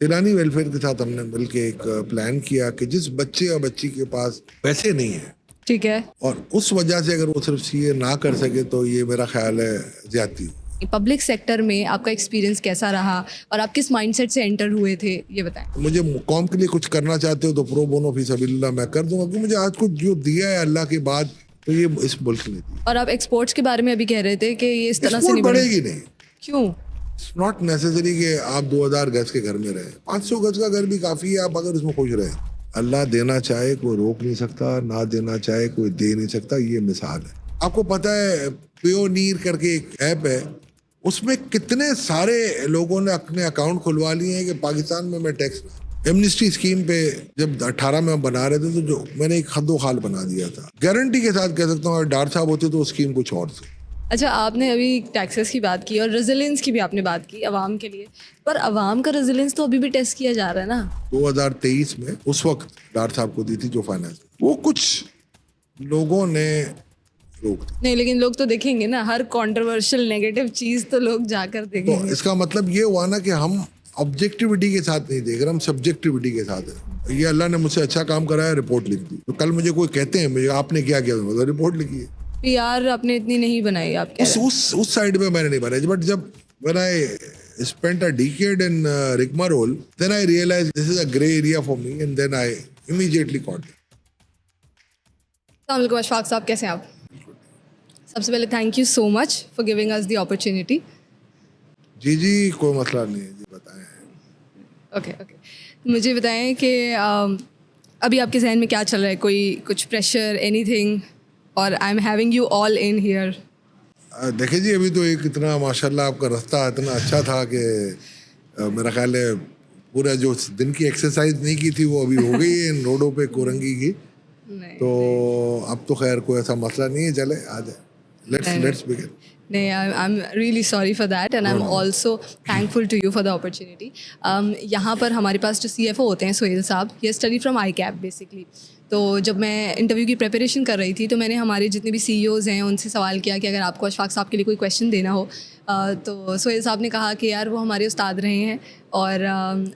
तिलानी welfare के साथ हमने मिलके एक प्लान किया कि जिस बच्चे या बच्ची के पास पैसे नहीं है, ठीक है, और उस वजह से अगर वो सिर्फ सीए ना कर सके, तो ये मेरा ख्याल है ज्यादती। पब्लिक सेक्टर में आपका एक्सपीरियंस कैसा रहा और आप किस माइंडसेट से एंटर हुए थे, ये बताएं। मुझे कौम के लिए कुछ करना चाहते हो तो प्रो बोनो फी सबिलिल्लाह मैं कर दूंगा, क्योंकि मुझे आज कुछ जो दिया है अल्लाह के बाद, तो ये इस मुल्क ने दिया। और आप एक्सपोर्ट्स के बारे में अभी कह रहे थे कि ये इस तरह से एक्सपोर्ट नहीं बढ़ेगी नहीं। क्यों? इट्स नॉट नेसेसरी कि आप 2000 गज के घर में रहे, 500 गज का घर भी काफी है, आप अगर उसमें खुश रहे। अल्लाह देना चाहे कोई रोक नहीं सकता, ना देना चाहे कोई दे नहीं सकता, ये मिसाल है। आपको पता है पियोनीर करके एक ऐप है, उसमें कितने सारे लोगों ने अपने अकाउंट खुलवा लिए हैं कि पाकिस्तान में मैं टैक्स ना। एमनिस्टी स्कीम पे जब 18 में हम बना रहे थे, तो जो मैंने एक खद्दो खाल बना दिया था, गारंटी के साथ कह सकता हूँ अगर डार साहब होते तो वो स्कीम कुछ और थी। अच्छा, आपने अभी टैक्सेस की बात की और रेजिलेंस की भी आपने बात की अवाम के लिए, पर अवाम का रेजिलेंस तो अभी भी टेस्ट किया जा रहा है ना। 2023 में उस वक्त डार साहब को दी थी जो फाइनेंस, वो कुछ लोगों ने रोक दी। नहीं, लेकिन लोग तो देखेंगे ना, हर कंट्रोवर्शियल नेगेटिव चीज़ तो लोग जाकर तो देखेंगे। इसका मतलब ये हुआ ना कि हम ऑब्जेक्टिविटी के साथ नहीं देख रहे, हम सब्जेक्टिविटी के साथ है। ये अल्लाह ने मुझसे अच्छा काम कराया, रिपोर्ट लिख दी। तो कल मुझे कोई कहते हैं मुझे आपने क्या किया, तो रिपोर्ट लिखी है। पीआर आपने इतनी नहीं बनाई, आप कह रहे हैं। उस साइड में मैंने नहीं बनाई, बट जब when I spent a decade in rigmarole, then I realized this is a grey area for me, and then I immediately caught it. अस्सलाम वालेकुम अशफाक साहब, कैसे हैं आप? सबसे पहले thank you so much for giving us the opportunity. जी कोई मसला नहीं है जी, बताएं। ओके, मुझे बताएं कि अभी आपके जहन में क्या चल रहा है, कोई कुछ प्रेशर, एनीथिंग, और I am having you all in here. देखिए जी, अभी तो एक इतना माशाल्लाह आपका रास्ता इतना अच्छा था कि मेरा ख्याल है पूरा जो दिन की एक्सरसाइज नहीं की थी वो अभी हो गई है इन रोडों पे कोरंगी की। तो अब तो खैर कोई ऐसा मसला नहीं है, चले आ जाए, लेट्स बिगिन। नहीं, I am really sorry for that and I am also thankful to you for the opportunity. यहाँ पर हमारे पास जो CFO होते हैं सोहेल साहब, ये स्टडी फ्रॉम ICAP बेसिकली। तो जब मैं इंटरव्यू की प्रिपरेशन कर रही थी तो मैंने हमारे जितने भी CEOs हैं उनसे सवाल किया कि अगर आपको अशफाक साहब के लिए कोई क्वेश्चन देना हो, तो सोहेल साहब ने कहा कि यार वो हमारे उस्ताद रहे हैं। और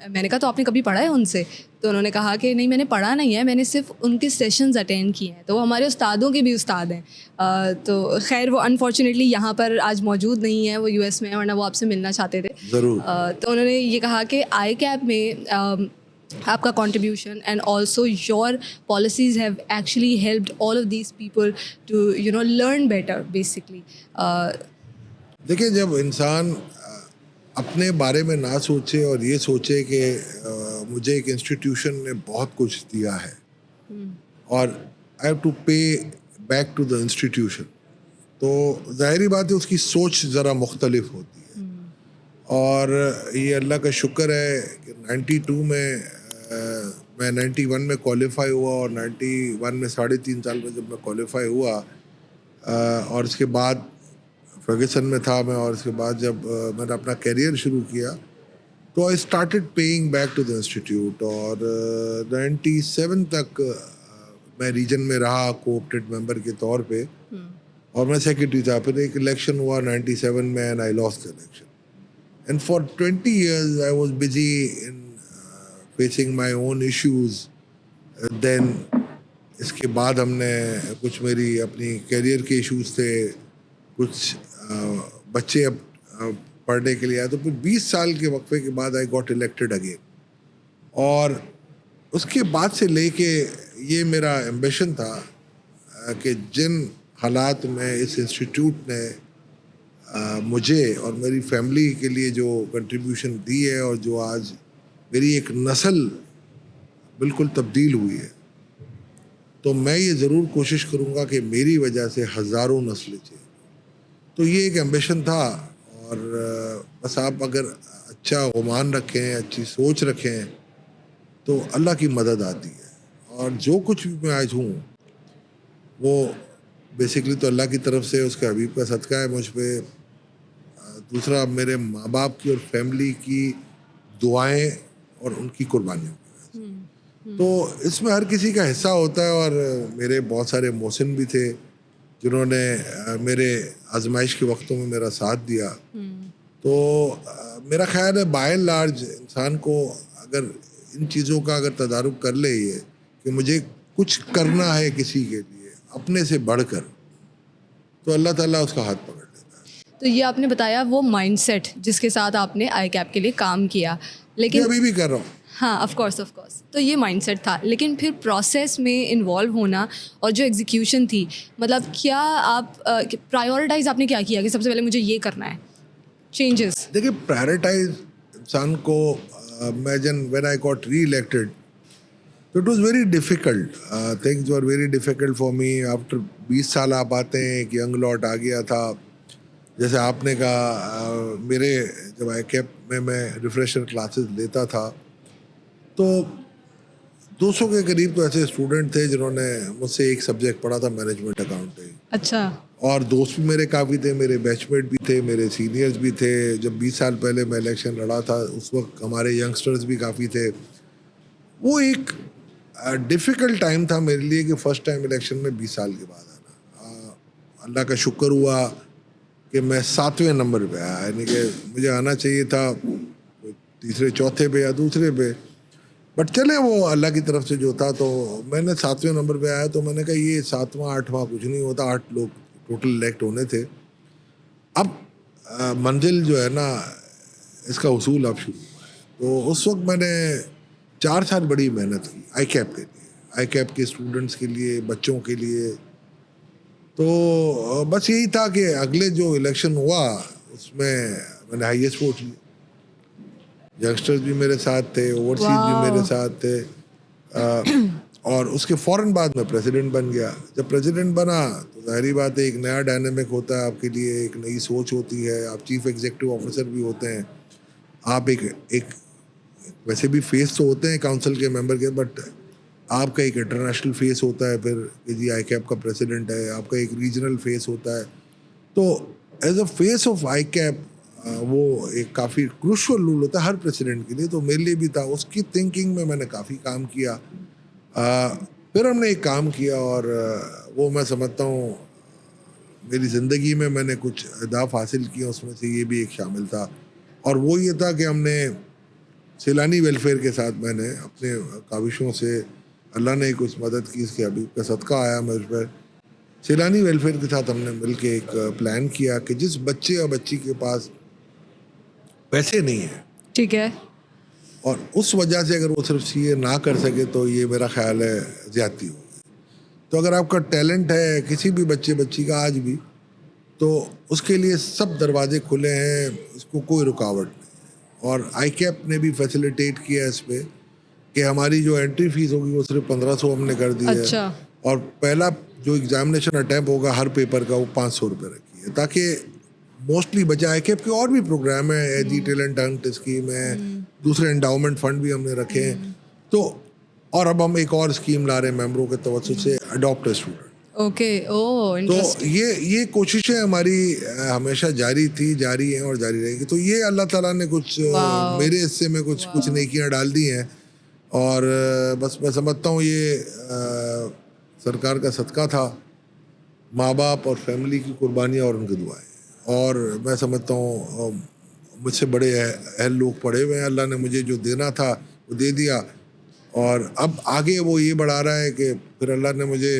मैंने कहा तो आपने कभी पढ़ा है उनसे? तो उन्होंने कहा कि नहीं, मैंने पढ़ा नहीं है, मैंने सिर्फ उनके सेशंस अटेंड किए हैं। तो वो हमारे उस्तादों के भी उस्ताद हैं। तो खैर वो अनफॉर्चुनेटली यहाँ पर आज मौजूद नहीं है, वो US में है, वरना वो आपसे मिलना चाहते थे ज़रूर। तो उन्होंने ये कहा कि ICAP में आपका contribution and also your policies have actually helped all of these people to learn better basically. देखिए, जब इंसान अपने बारे में ना सोचे और ये सोचे कि मुझे एक इंस्टीट्यूशन ने बहुत कुछ दिया है और आई हैव टू पे बैक टू द इंस्टीट्यूशन, तो ज़ाहिरी बात है उसकी सोच ज़रा मुख्तलिफ होती है। और ये अल्लाह का शुक्र है कि 92 में मैं 91 में क्वालिफाई हुआ और 91 में 3.5 साल में जब मैं क्वालिफाई हुआ और इसके बाद फर्गसन में था मैं, और इसके बाद जब मैंने अपना करियर शुरू किया तो I started paying back to the institute. और 97 तक मैं रीजन में रहा कोऑप्टेड मेंबर के तौर पे और मैं सेक्रेटरी था। फिर एक इलेक्शन हुआ 97 में and I lost the election and for 20 years I was busy in facing my own issues. Then इसके बाद हमने कुछ मेरी अपनी करियर के इश्यूज थे, कुछ बच्चे अब पढ़ने के लिए आए, तो फिर 20 साल के वक्फे के बाद आई गॉट इलेक्टेड अगेन। और उसके बाद से लेके ये मेरा एम्बिशन था कि जिन हालात में इस इंस्टीट्यूट ने मुझे और मेरी फैमिली के लिए जो कंट्रीब्यूशन दी है और जो आज मेरी एक नस्ल बिल्कुल तब्दील हुई है, तो मैं ये ज़रूर कोशिश करूँगा कि मेरी वजह से हज़ारों नस्लें चेंज। तो ये एक एम्बिशन था। और बस आप अगर अच्छा गुमान रखें, अच्छी सोच रखें, तो अल्लाह की मदद आती है। और जो कुछ भी मैं आज हूँ वो बेसिकली तो अल्लाह की तरफ से, उसके हबीब का सदका है मुझ पे, दूसरा मेरे माँ बाप की और फैमिली की दुआएं और उनकी कुर्बानियों की। तो इसमें हर किसी का हिस्सा होता है और मेरे बहुत सारे मोहसिन भी थे जिन्होंने मेरे आजमाइश के वक्तों में मेरा साथ दिया। तो मेरा ख्याल है बाय एंड लार्ज इंसान को अगर इन चीज़ों का अगर तदारुक कर ले ये कि मुझे कुछ करना है किसी के लिए अपने से बढ़कर, तो अल्लाह ताला उसका हाथ पकड़ लेता है। तो ये आपने बताया वो माइंडसेट जिसके साथ आपने आई कैप के लिए काम किया, ये लेकिन अभी भी कर रहा हूँ। हाँ ऑफ कोर्स तो ये माइंडसेट था, लेकिन फिर प्रोसेस में इन्वॉल्व होना और जो एग्जीक्यूशन थी, मतलब क्या आप प्रायोरिटाइज आपने क्या किया कि सबसे पहले मुझे ये करना है, चेंजेस? देखिए, प्रायोरिटाइज इंसान को imagine when I got reelected, तो it was very difficult, things were very difficult for me. After 20 साल आप आते हैं, एक यंग लॉट आ गया था, जैसे आपने कहा, मेरे जब आई कैप में मैं रिफ्रेशर क्लासेस लेता था तो 200 के करीब तो ऐसे स्टूडेंट थे जिन्होंने मुझसे एक सब्जेक्ट पढ़ा था, मैनेजमेंट अकाउंटिंग। अच्छा। और दोस्त भी मेरे काफ़ी थे, मेरे बैचमेट भी थे, मेरे सीनियर्स भी थे। जब 20 साल पहले मैं इलेक्शन लड़ा था उस वक्त हमारे यंगस्टर्स भी काफ़ी थे। वो एक डिफ़िकल्ट टाइम था मेरे लिए कि फ़र्स्ट टाइम इलेक्शन में 20 साल के बाद आना। अल्लाह का शुक्र हुआ कि मैं 7वें नंबर पे आया, यानी कि मुझे आना चाहिए था तीसरे चौथे पे या दूसरे पे, बट चले वो अल्लाह की तरफ से जो था। तो मैंने 7वें नंबर पे आया, तो मैंने कहा ये 7वां 8वां कुछ नहीं होता, 8 लोग टोटल इलेक्ट होने थे। अब मंजिल जो है ना, इसका उसूल अब शुरू हुआ है। तो उस वक्त मैंने 4 साल बड़ी मेहनत की आई कैप के लिए, आई कैप के स्टूडेंट्स के लिए, बच्चों के लिए। तो बस यही था कि अगले जो इलेक्शन हुआ उसमें मैंने हाईएस्ट वोट लिए, यंगस्टर्स भी मेरे साथ थे, ओवरसीज भी मेरे साथ थे। और उसके फ़ौरन बाद मैं प्रेसिडेंट बन गया। जब प्रेसिडेंट बना तो ज़ाहिरी बात है एक नया डायनेमिक होता है आपके लिए, एक नई सोच होती है। आप चीफ एग्जीक्यूटिव ऑफिसर भी होते हैं, आप एक वैसे भी फेस तो होते हैं काउंसिल के मेंबर के, बट आपका एक इंटरनेशनल फेस होता है। फिर कि जी आई कैप का प्रेसिडेंट है, आपका एक रीजनल फेस होता है। तो as a face of I cap वो एक काफ़ी क्रूशल रोल होता है हर प्रेसिडेंट के लिए। तो मेरे लिए भी था, उसकी थिंकिंग में मैंने काफ़ी काम किया। फिर हमने एक काम किया और वो मैं समझता हूँ मेरी ज़िंदगी में मैंने कुछ अहदाफ हासिल किए, उसमें से ये भी एक शामिल था। और वो ये था कि हमने सैलानी वेलफेयर के साथ मैंने अपने काविशों से, अल्लाह ने कुछ मदद की, इसके अभी का सदका आया मुझ पर। सैलानी वेलफेयर के साथ हमने मिल के एक प्लान किया कि जिस बच्चे या बच्ची के पास पैसे नहीं है, ठीक है। और उस वजह से अगर वो सिर्फ सीए ना कर सके, तो ये मेरा ख्याल है ज़्यादती होगी। तो अगर आपका टैलेंट है किसी भी बच्चे बच्ची का आज भी, तो उसके लिए सब दरवाजे खुले हैं, उसको कोई रुकावट नहीं। और आई कैप ने भी फैसिलिटेट किया इस पर कि हमारी जो एंट्री फीस होगी वो सिर्फ 1500 हमने कर दी है। अच्छा। और पहला जो एग्जामिनेशन अटैम्प्ट होगा हर पेपर का, वो 500 रुपये रखी है, ताकि मोस्टली बचा आई कैप के और भी प्रोग्राम है, एजी टैलेंट हंट स्कीम है, दूसरे एंडाउमेंट फंड भी हमने रखे हैं। तो और अब हम एक और स्कीम ला रहे हैं मेंबरों के तवज्जुह से, अडॉप्ट अ स्टूडेंट। ओके। ओह तो इंटरेस्टिंग। ये कोशिशें हमारी हमेशा जारी थी, जारी हैं और जारी रहेगी। तो ये अल्लाह ताला ने कुछ वाह। मेरे हिस्से में कुछ नेकियां डाल दी हैं। और बस मैं समझता हूँ ये सरकार का सदका था, माँ बाप और फैमिली की कुर्बानियाँ और उनकी दुआएं। और मैं समझता हूँ मुझसे बड़े अहल लोग पड़े हुए हैं, अल्लाह ने मुझे जो देना था वो दे दिया। और अब आगे वो ये बढ़ा रहा है कि फिर अल्लाह ने मुझे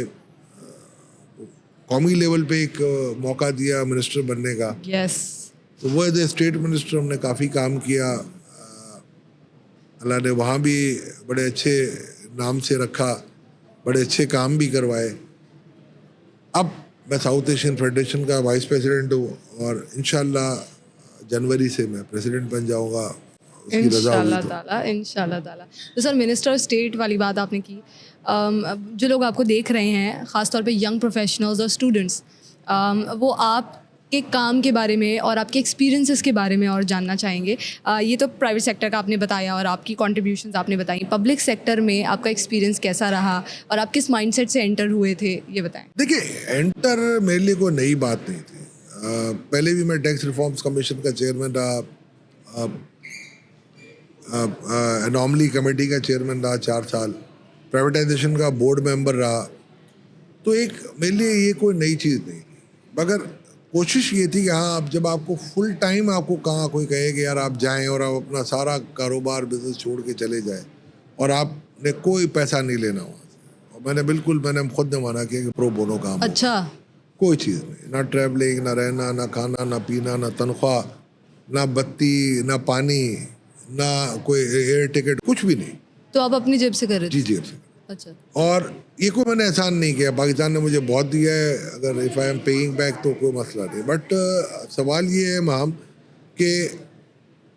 कौमी लेवल पे एक मौका दिया मिनिस्टर बनने का। यस। तो वो एज ए स्टेट मिनिस्टर हमने काफ़ी काम किया। अल्लाह ने वहाँ भी बड़े अच्छे नाम से रखा, बड़े अच्छे काम भी करवाए। अब मैं साउथ एशियन फेडरेशन का वाइस प्रेसिडेंट हूँ और इंशाल्लाह जनवरी से मैं प्रेसिडेंट बन जाऊँगा, उसकी रजा हुई इंशाल्लाह तो। ताला, इंशाल्लाह ताला। तो सर मिनिस्टर स्टेट वाली बात आपने की, अब जो लोग आपको देख रहे हैं ख़ासतौर पे यंग प्रोफेशनल्स और स्टूडेंट्स, वो आपके काम के बारे में और आपके एक्सपीरियंसेस के बारे में और जानना चाहेंगे। ये तो प्राइवेट सेक्टर का आपने बताया और आपकी कॉन्ट्रीब्यूशंस आपने बताई, पब्लिक सेक्टर में आपका एक्सपीरियंस कैसा रहा और आप किस माइंडसेट से एंटर हुए थे, ये बताएं। देखिए, एंटर मेरे लिए कोई नई बात नहीं थी। पहले भी मैं टैक्स रिफॉर्म्स कमीशन का चेयरमैन रहा, एनॉमली कमेटी का चेयरमैन रहा 4 साल, प्राइवेटाइजेशन का बोर्ड मेंबर रहा। तो एक मेरे लिए ये कोई नई चीज़ नहीं थी, मगर कोशिश ये थी कि हाँ, अब जब आपको फुल टाइम आपको कहाँ कोई कहे कि यार आप जाएं और आप अपना सारा कारोबार बिजनेस छोड़ के चले जाए और आपने कोई पैसा नहीं लेना वहाँ से, और मैंने खुद ने माना किया कि प्रो बोनो काम हो। अच्छा। कोई चीज़ नहीं, ना ट्रैवलिंग, ना रहना, ना खाना, ना पीना, ना तनख्वाह, ना बत्ती, ना पानी, ना कोई एयर टिकट, कुछ भी नहीं। तो आप अपनी जेब से कर रहे जी थे? जी से। अच्छा। और ये कोई मैंने एहसान नहीं किया, पाकिस्तान ने मुझे बहुत दिया है, अगर if I am paying back तो कोई मसला नहीं, बट सवाल ये है माम कि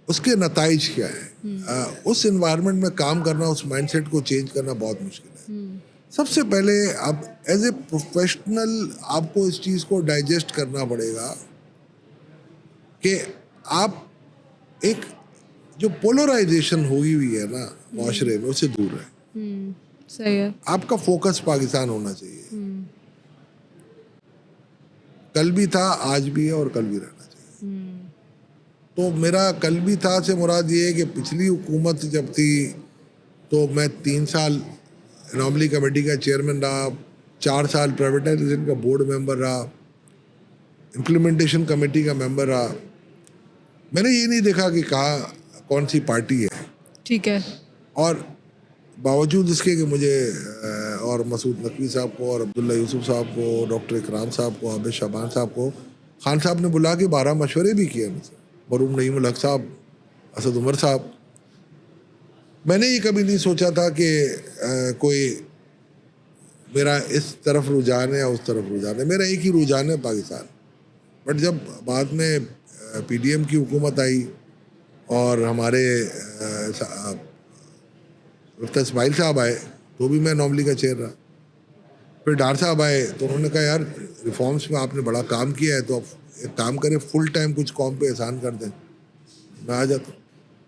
उसके नताइज क्या है। उस इन्वायरमेंट में काम करना, उस माइंडसेट को चेंज करना बहुत मुश्किल है। सबसे पहले आप एज ए प्रोफेशनल आपको इस चीज़ को डाइजेस्ट करना पड़ेगा कि आप एक जो पोलराइजेशन हुई हुई है ना माशरे में, उससे दूर रहे। सही है। आपका फोकस पाकिस्तान होना चाहिए। कल भी था, आज भी है और कल भी रहना चाहिए। तो मेरा कल भी था से मुराद ये है कि पिछली हुकूमत जब थी तो मैं 3 साल एनॉमली कमेटी का चेयरमैन रहा, 4 साल प्राइवेटाइजेशन का बोर्ड मेंबर रहा, इम्प्लीमेंटेशन कमेटी का मेंबर रहा। मैंने ये नहीं देखा कि कहाँ कौन सी पार्टी है। ठीक है। और बावजूद इसके कि मुझे और मसूद नकवी साहब को और अब्दुल्ला यूसुफ साहब को, डॉक्टर इकराम साहब को, आबिद शाबान साहब को खान साहब ने बुला के 12 मशवरे भी किए मुझसे, मरूम नईम उल हक साहब, असद उमर साहब। मैंने ये कभी नहीं सोचा था कि कोई मेरा इस तरफ रुझान है या उस तरफ रुझान है। मेरा एक ही रुझान है, पाकिस्तान। बट जब बाद में पीडीएम की हुकूमत आई और हमारे डॉक्टर इस्माइल साहब आए तो भी मैं नॉमली का चेयर रहा। फिर डार साहब आए तो उन्होंने कहा यार रिफॉर्म्स में आपने बड़ा काम किया है, तो आप एक काम करें, फुल टाइम कुछ कौम पे एहसान कर दें, मैं आ जाता हूँ।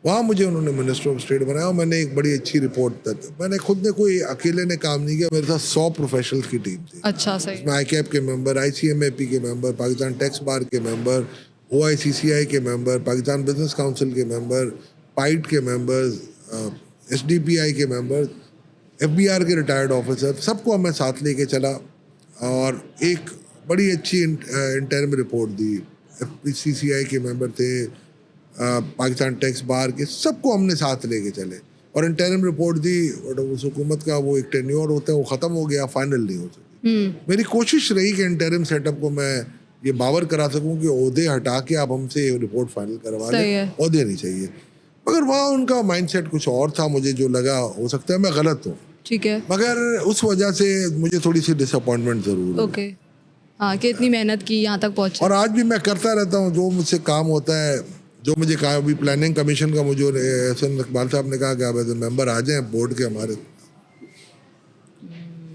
वहाँ मुझे उन्होंने मिनिस्टर ऑफ स्टेट बनाया और मैंने एक बड़ी अच्छी रिपोर्ट दी। मैंने खुद ने कोई अकेले ने काम नहीं किया, मेरे साथ 100 प्रोफेशनल्स की टीम थी। अच्छा, सही। इसमें ICAP के मेंबर, ICMAP के मेंबर, पाकिस्तान टैक्स बार के मेंबर, OICCI के मेंबर, पाकिस्तान बिजनेस काउंसिल के मेंबर, पाइट के मेंबर्स, SDPI के मेंबर, FBR के रिटायर्ड ऑफिसर, सबको मैं साथ लेके चला और एक बड़ी अच्छी इंटरम रिपोर्ट दी। FPCCI के मेंबर थे, पाकिस्तान टैक्स बार के, सबको हमने साथ लेके चले और इंटरम रिपोर्ट दी। और उस हुकूमत का वो एक टेन्योर होता है, वो ख़त्म हो गया, फाइनल नहीं हो सकी। मेरी कोशिश रही कि इंटरम सेटअप को मैं ये बावर करा सकूं कि ओहदे हटा के आप हमसे रिपोर्ट फाइनल करवा लें, ओहदे नहीं चाहिए। मगर वहाँ उनका माइंडसेट कुछ और था, मुझे जो लगा, हो सकता है मैं गलत हूँ, ठीक है, मगर उस वजह से मुझे थोड़ी सी डिसअपॉइंटमेंट ज़रूर है। ओके। हाँ, कि इतनी मेहनत की यहाँ तक पहुँचे। और आज भी मैं करता रहता हूँ जो मुझसे काम होता है, जो मुझे कहा। अभी प्लानिंग कमीशन का मुझे एहसन इकबाल साहब ने कहा कि आप एज ए मेंबर आ जाएं बोर्ड के हमारे।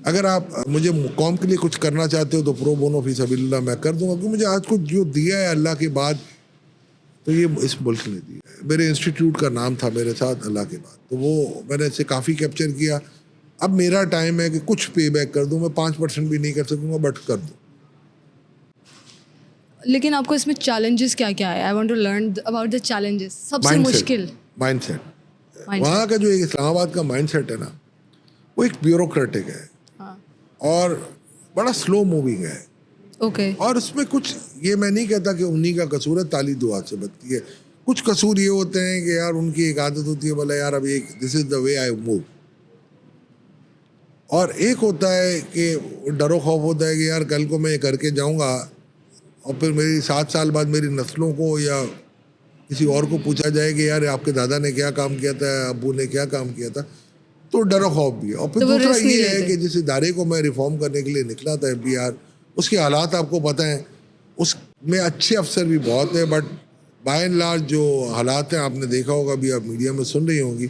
अगर आप मुझे कौम के लिए कुछ करना चाहते हो तो प्रो बोनो फी सबिलिल्लाह मैं कर दूंगा, क्योंकि मुझे आज कुछ जो दिया है अल्लाह के बाद, तो ये इस मुल्क ने दिया है। मेरे इंस्टीट्यूट का नाम था मेरे साथ अल्लाह के बाद, तो वो मैंने इसे काफ़ी कैप्चर किया। अब मेरा टाइम है कि कुछ पे बैक कर दूँ। मैं 5% भी नहीं कर सकूँगा, बट कर दूँ। लेकिन आपको इसमें चैलेंजेस क्या क्या है? I want to learn about the challenges. सबसे मुश्किल माइंडसेट। वहाँ का जो एक इस्लामाबाद का माइंडसेट है ना, वो एक ब्यूरोक्रेटिक है। हाँ। और बड़ा स्लो मूविंग है। ओके। और उसमें कुछ, ये मैं नहीं कहता कि उन्हीं का कसूर है, ताली दुआ से बनती है। कुछ कसूर ये होते हैं कि यार उनकी एक आदत होती है, बोला यार अब एक this is the way I move. और एक होता है कि डरो खौफ होता है कि यार कल को मैं ये करके जाऊंगा और फिर मेरी 7 साल बाद मेरी नस्लों को या किसी और को पूछा जाए कि यार आपके दादा ने क्या काम किया था, अब्बू ने क्या काम किया था, तो डरो खौफ भी है। और फिर दूसरा ये है कि जिस इदारे को मैं रिफॉर्म करने के लिए निकला था, FBR, उसके हालात आपको पता हैं, उसमें अच्छे अफसर भी बहुत हैं, बट बाय एंड लार्ज जो हालात हैं आपने देखा होगा, भी आप मीडिया में सुन रही होंगी।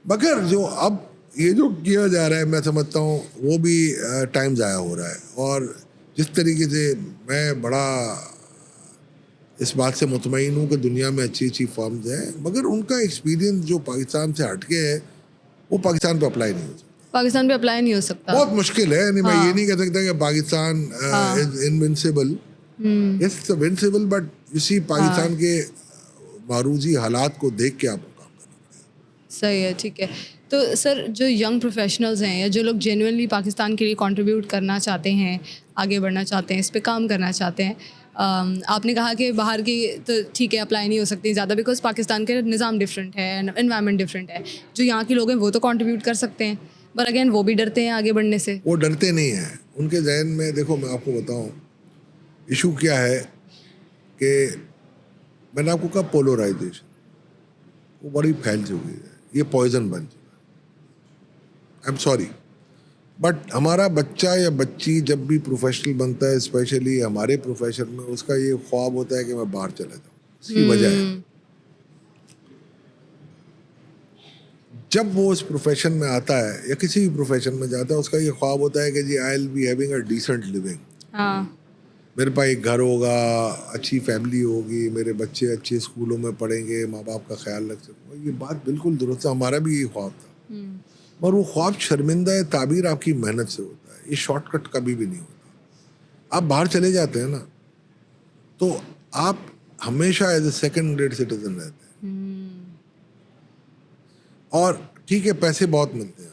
मगर जो अब ये जो किया जा रहा है, मैं समझता हूँ वो भी टाइम ज़ाया हो रहा है। और जिस तरीके से मैं बड़ा इस बात से मुतमईन हूँ कि दुनिया में अच्छी अच्छी फर्म्स हैं, मगर उनका एक्सपीरियंस जो पाकिस्तान से हटके है वो पाकिस्तान पे अप्लाई नहीं हो सकता। पाकिस्तान पे अप्लाई नहीं हो सकता, बहुत मुश्किल है। नहीं, मैं ये नहीं कह सकता कि Pakistan is invincible, it's invincible, but you see Pakistan के मारूजी हालात को देख के आपको काम करना पड़ेगा। सही है, ठीक है। तो सर, जो यंग प्रोफेशनल्स हैं या जो लोग जेन्युइनली पाकिस्तान के लिए कंट्रीब्यूट करना चाहते हैं, आगे बढ़ना चाहते हैं, इस पे काम करना चाहते हैं, आपने कहा कि बाहर की तो ठीक है अप्लाई नहीं हो सकती ज़्यादा बिकॉज पाकिस्तान का निज़ाम डिफरेंट है, एनवायरनमेंट डिफरेंट है. जो यहाँ के लोग हैं वो तो कंट्रीब्यूट कर सकते हैं, पर अगेन वो भी डरते हैं आगे बढ़ने से. वो डरते नहीं हैं. उनके जहन में देखो, मैं आपको बताऊं इशू क्या है कि मैंने आपको कहा पोलराइजेशन वो बड़ी फैल चुकी है, ये पॉइजन बन चुका है. आई एम सॉरी, बट हमारा बच्चा या बच्ची जब भी प्रोफेशनल बनता है, स्पेशली हमारे प्रोफेशन में, उसका ये ख्वाब होता है कि मैं बाहर चला जाऊँ. इसकी वजह है, जब वो उस प्रोफेशन में आता है या किसी भी प्रोफेशन में जाता है, उसका ये ख्वाब होता है कि जी I will be having a decent living. हाँ. मेरे पास एक घर होगा, अच्छी फैमिली होगी, मेरे बच्चे अच्छे स्कूलों में पढ़ेंगे, माँ बाप का ख्याल रख सकूँगा. ये बात बिल्कुल दुरुस्त है, हमारा भी ये ख्वाब था. और वो ख्वाब शर्मिंदा ताबीर आपकी मेहनत से होता है. ये शॉर्टकट कभी भी नहीं होता. आप बाहर चले जाते हैं ना, तो आप हमेशा as a second grade citizen रहते हैं. और ठीक है, पैसे बहुत मिलते हैं,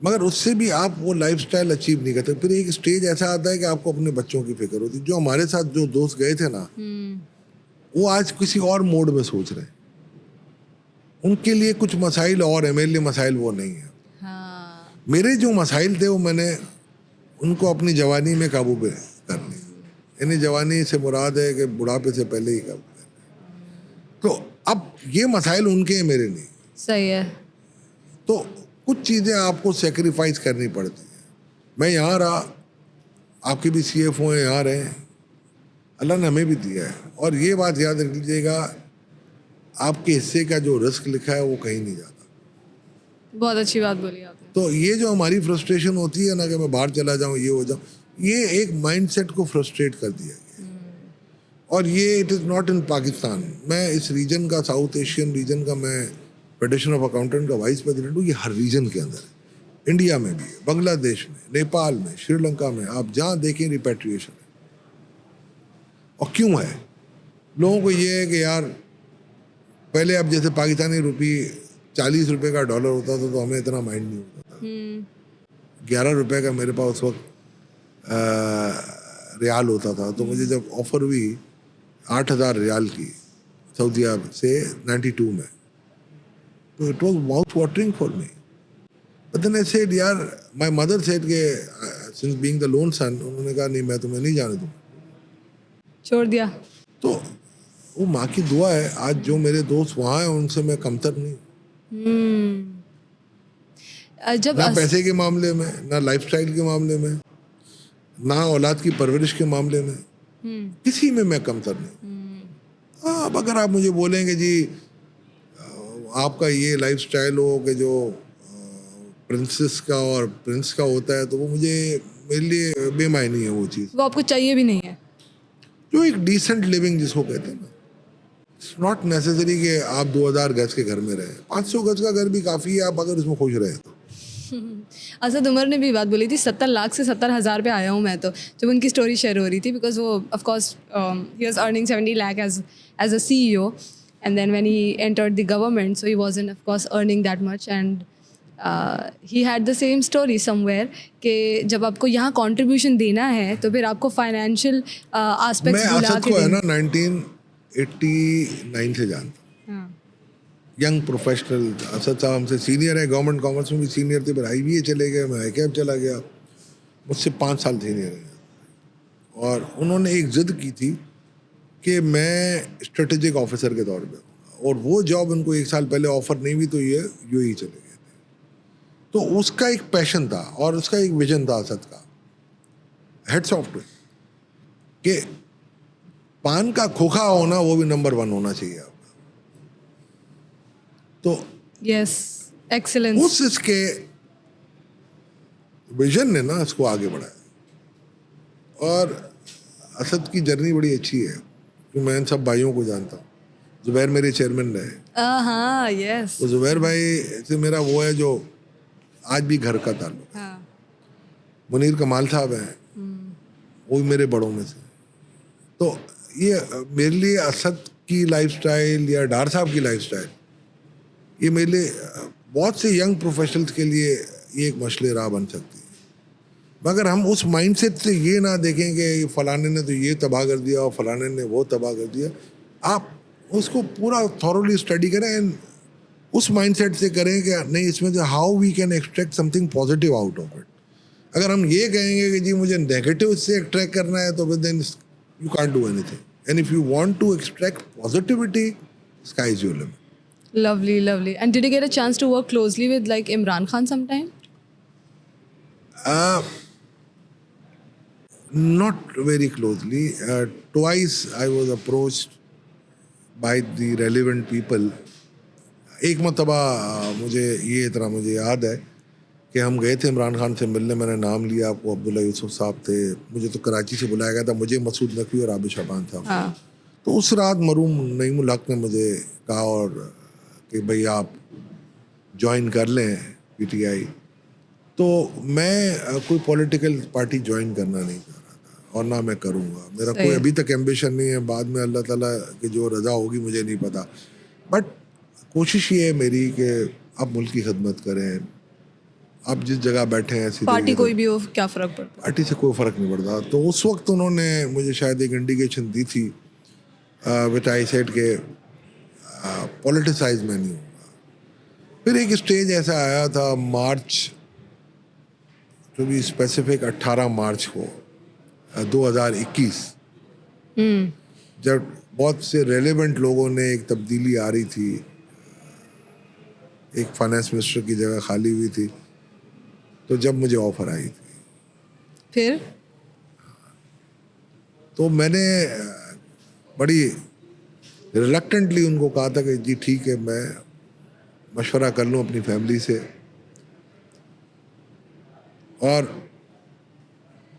मगर उससे भी आप वो लाइफस्टाइल अचीव नहीं करते. फिर एक स्टेज ऐसा आता है कि आपको अपने बच्चों की फिक्र होती है. जो हमारे साथ जो दोस्त गए थे ना, वो आज किसी और मोड में सोच रहे हैं. उनके लिए कुछ मसाइल और है, मेरे लिए मसाइल वो नहीं है. हाँ. मेरे जो मसाइल थे वो मैंने उनको अपनी जवानी में काबू पे कर लिया. यानी जवानी से मुराद है कि बुढ़ापे से पहले ही काबू कर लिया. तो अब ये मसाइल उनके हैं, मेरे नहीं. सही है. तो कुछ चीज़ें आपको सेक्रीफाइस करनी पड़ती हैं. मैं यहाँ रहा, आपके भी CFO हैं, यहाँ रहे, अल्लाह ने हमें भी दिया है. और ये बात याद रख लीजिएगा, आपके हिस्से का जो रिस्क लिखा है वो कहीं नहीं जाता. बहुत अच्छी बात बोली आपने. तो ये जो हमारी फ्रस्ट्रेशन होती है ना कि मैं बाहर चला जाऊँ, ये हो जाऊँ, ये एक माइंडसेट को फ्रस्ट्रेट कर दिया गया. और ये it is not in Pakistan. मैं इस रीजन का, साउथ एशियन रीजन का, मैं फेडरेशन ऑफ अकाउंटेंट का वाइस प्रेसिडेंट हूँ. ये हर रीजन के अंदर है. इंडिया में भी है, बांग्लादेश में, नेपाल में, श्रीलंका में, आप जहाँ देखें रिपेट्रिएशन है. और क्यों है? लोगों को ये है कि यार पहले अब जैसे पाकिस्तानी रुपी 40 रुपए का डॉलर होता था तो हमें इतना माइंड नहीं होता था. 11 रुपए का मेरे पास उस वक्त रियाल होता था. तो मुझे जब ऑफर हुई 8,000 रियाल की सऊदी अरब से 92 में, तो it was mouth watering for me. But then I said यार, माय मदर सेड के since being the lone son, उन्होंने कहा नहीं, मैं तुम्हें नहीं जाने दूँ. छोड़ दिया. तो वो माँ की दुआ है. आज जो मेरे दोस्त वहाँ हैं उनसे मैं कमतर नहीं. जब ना पैसे के मामले में, ना लाइफस्टाइल के मामले में, ना औलाद की परवरिश के मामले में, किसी में मैं कमतर नहीं. हाँ, अब अगर आप मुझे बोलेंगे जी आपका ये लाइफस्टाइल हो कि जो प्रिंसेस का और प्रिंस का होता है, तो वो मेरे लिए बेमायनी है वो चीज़. वो आपको चाहिए भी नहीं है. जो एक डिसेंट लिविंग जिसको कहते हैं ना, इट्स नॉट नेसेसरी कि आप 2000 गज के घर में रहें. 500 गज का घर भी काफ़ी है, आप अगर उसमें खुश रहे तो. असद उमर ने भी बात बोली थी, 70 लाख से 70,000 पे आया हूँ मैं. तो जब उनकी स्टोरी शेयर हो रही थी, बिकॉज वो ऑफ कोर्स ही was earning 70 lakh as a CEO, and then when he entered the government, so he wasn't of course earning that much, and he had the same story somewhere कि जब आपको यहाँ contribution देना है तो फिर आपको फाइनेंशियल एस्पेक्ट्स मैं भुला असद के को है देना. ना 1989 से जानता हूँ. हाँ. Young professional. असद साहब हमसे सीनियर है, गवर्नमेंट कॉमर्स में भी सीनियर थे, फिर IBA चले गए, मैं ICAP चला गया, मुझसे 5 साल सीनियर है. और उन्होंने एक जिद की थी कि मैं स्ट्रेटेजिक ऑफिसर के तौर पे, और वो जॉब उनको 1 साल पहले ऑफर नहीं हुई तो ये UAE चले गए थे. तो उसका एक पैशन था और उसका एक विजन था असद का. हेड्स ऑफ टू कि पान का खोखा होना वो भी नंबर 1 होना चाहिए आपका. तो यस, एक्सीलेंस. उस इसके विजन ने ना इसको आगे बढ़ाया. और असद की जर्नी बड़ी अच्छी है कि मैं इन सब भाइयों को जानता हूँ. जुबैर मेरे चेयरमैन रहे. हाँ, यस. तो जुबैर भाई से मेरा वो है जो आज भी घर का ताल्लुक. हाँ. मुनीर कमाल साहब हैं, वो भी मेरे बड़ों में से. तो ये मेरे लिए असद की लाइफस्टाइल या डार साहब की लाइफस्टाइल, ये मेरे लिए बहुत से यंग प्रोफेशनल्स के लिए ये एक मसले राह बन सकती है. मगर हम उस माइंडसेट से ये ना देखें कि फलाने ने तो ये तबाह कर दिया और फलाने ने वो तबाह कर दिया। आप उसको पूरा थॉरोली स्टडी करें एंड उस माइंडसेट से करें कि नहीं, इसमें से how we can extract something positive out of it. अगर हम ये कहेंगे कि जी मुझे नेगेटिव से एक्सट्रैक्ट करना है, तो then you can't do anything. And if you want to extract positivity, sky is your limit. Lovely, lovely. And did you get a chance to work closely with like Imran Khan sometime? Not very closely. Twice I was approached by the relevant people. एक मरतबा मुझे याद है कि हम गए थे इमरान खान से मिलने। मैंने नाम लिया, आपको अब्दुल्ला यूसुफ साहब थे। मुझे तो कराची से बुलाया गया था, मुझे मसूद नकवी और आबिद शाबान साहब। हाँ. तो उस रात मरूम नईमुल हक ने मुझे कहा और कि भाई आप ज्वाइन कर लें पीटीआई। तो मैं कोई पॉलिटिकल पार्टी ज्वाइन करना नहीं चाह रहा था और ना मैं करूँगा। मेरा सही कोई है। अभी तक एम्बिशन नहीं है। बाद में अल्लाह ताला की जो रज़ा होगी मुझे नहीं पता, बट कोशिश ये है मेरी कि आप मुल्क की खिदमत करें। आप जिस जगह बैठे हैं ऐसी पार्टी जगह कोई भी हो, क्या फर्क पड़ता है? पार्टी से कोई फ़र्क नहीं पड़ता। तो उस वक्त उन्होंने मुझे शायद एक इंडिकेशन दी थी विच आई सेड के पॉलिटिसाइज में नहीं होगा। फिर एक स्टेज ऐसा आया था मार्च, टू बी स्पेसिफिक 18 मार्च को 2021, जब बहुत से रेलेवेंट लोगों ने, एक तब्दीली आ रही थी, एक फाइनेंस मिनिस्टर की जगह खाली हुई थी, तो जब मुझे ऑफर आई थी फिर तो मैंने बड़ी रिलक्टेंटली उनको कहा था कि जी ठीक है, मैं मशवरा कर लूँ अपनी फैमिली से। और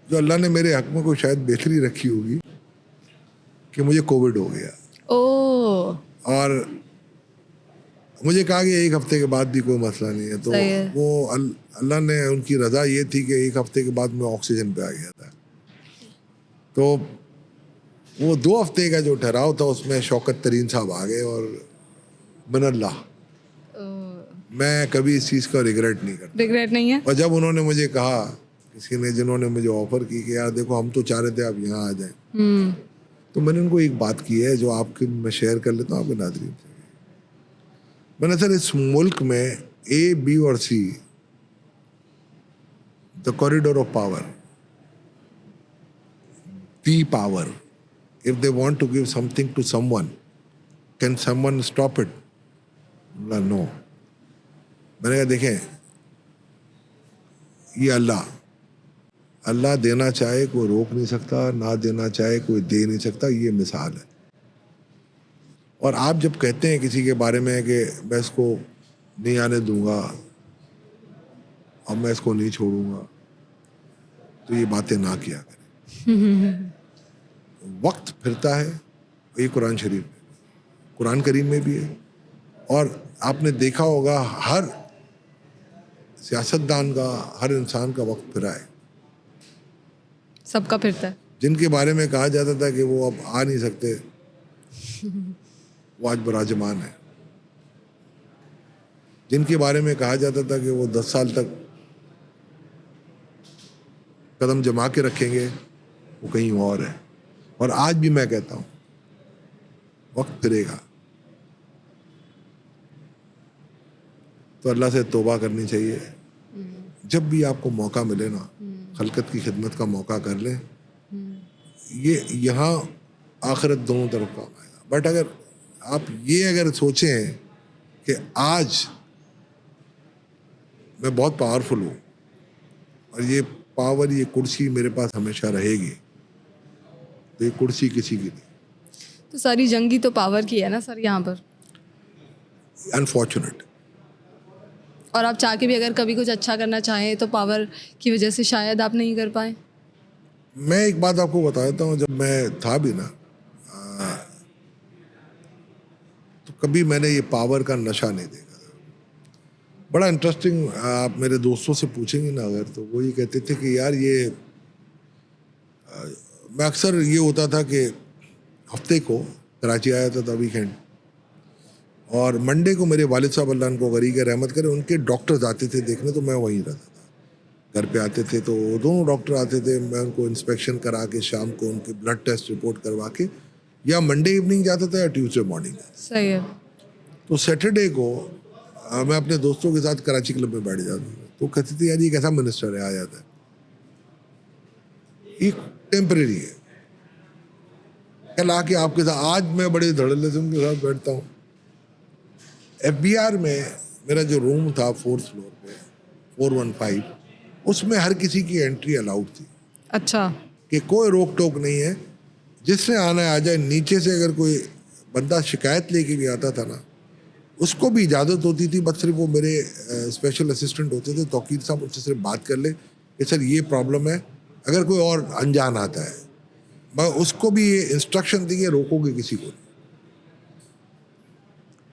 जो अल्लाह ने मेरे हक में कोई शायद बेहतरी रखी होगी कि मुझे कोविड हो गया ओह और मुझे कहा कि एक हफ्ते के बाद भी कोई मसला नहीं है। तो सही है। वो अल्लाह ने, उनकी रज़ा ये थी कि एक हफ्ते के बाद मैं ऑक्सीजन पे आ गया था। तो वो 2 हफ्ते का जो ठहराव था उसमें शौकत तरीन साहब आ गए और मिनल्लाह, मैं कभी इस चीज़ का रिग्रेट नहीं करता। रिग्रेट नहीं है? और जब उन्होंने मुझे कहा, किसी ने, जिन्होंने मुझे ऑफ़र की कि यार देखो हम तो चाह रहे थे आप यहाँ आ जाएं, तो मैंने उनको एक बात की है जो आपके मैं शेयर कर लेता हूँ आपके नाज़रीन से। मैंने सर इस मुल्क में A, B और C, the corridor of power, the power, if they want to give something to someone, can someone stop it? No. मैंने कहा देखें, ये अल्लाह देना चाहे कोई रोक नहीं सकता, ना देना चाहे कोई दे नहीं सकता, ये मिसाल है। और आप जब कहते हैं किसी के बारे में कि मैं इसको नहीं आने दूंगा और मैं इसको नहीं छोड़ूंगा, तो ये बातें ना किया करें। वक्त फिरता है, ये कुरान शरीफ में, कुरान करीम में भी है। और आपने देखा होगा हर सियासतदान का, हर इंसान का वक्त फिरा है। सबका फिरता है। जिनके बारे में कहा जाता था कि वो अब आ नहीं सकते, वो आज बराजमान है। जिनके बारे में कहा जाता था कि वो 10 साल तक कदम जमा के रखेंगे, वो कहीं और है। और आज भी मैं कहता हूँ वक्त फिरेगा, तो अल्लाह से तौबा करनी चाहिए। जब भी आपको मौका मिले ना, खलकत की खिदमत का मौका कर लें। ये यहाँ आखिरत दोनों तरफ काम आएगा। बट अगर आप अगर सोचें कि आज मैं बहुत पावरफुल हूँ और ये पावर, ये कुर्सी मेरे पास हमेशा रहेगी, तो ये कुर्सी किसी की नहीं। तो सारी जंगी तो पावर की है ना सर यहाँ पर। अनफॉर्चुनेट। और आप चाह के भी अगर कभी कुछ अच्छा करना चाहें तो पावर की वजह से शायद आप नहीं कर पाए। मैं एक बात आपको बता देता हूँ, जब मैं था भी ना, तो कभी मैंने ये पावर का नशा नहीं देखा था। बड़ा इंटरेस्टिंग, आप मेरे दोस्तों से पूछेंगे ना अगर, तो वो ये कहते थे कि यार ये मैं अक्सर ये होता था कि हफ्ते को कराची आया था वीकेंड, और मंडे को मेरे वालिद साहब अल्लाह उनको गरीक रहमत करे, उनके डॉक्टर्स आते थे देखने, तो मैं वहीं रहता था। घर पे आते थे, तो दोनों डॉक्टर आते थे, मैं उनको इंस्पेक्शन करा के शाम को उनके ब्लड टेस्ट रिपोर्ट करवा के या मंडे इवनिंग जाता था या ट्यूसडे मॉर्निंग। सही है। तो सैटरडे को मैं अपने दोस्तों के साथ कराची क्लब में बैठ जाता था, तो कहते थे यार ये कैसा मिनिस्टर है, आ जाता है, ये टेम्परेरी है, कल आके आपके साथ। आज मैं बड़े धड़ल्ले से उनके साथ बैठता हूँ। FBR में मेरा जो रूम था 4th फ्लोर पे 415, उसमें हर किसी की एंट्री अलाउड थी अच्छा। कि कोई रोक टोक नहीं है, जिसने आना है आ जाए। नीचे से अगर कोई बंदा शिकायत लेके भी आता था ना, उसको भी इजाज़त होती थी, बस सिर्फ वो मेरे स्पेशल असिस्टेंट होते थे तौकीर साहब, उनसे सिर्फ बात कर ले कि सर ये प्रॉब्लम है। अगर कोई और अनजान आता है, मैं उसको भी ये इंस्ट्रक्शन दी है, रोकोगे किसी को नहीं।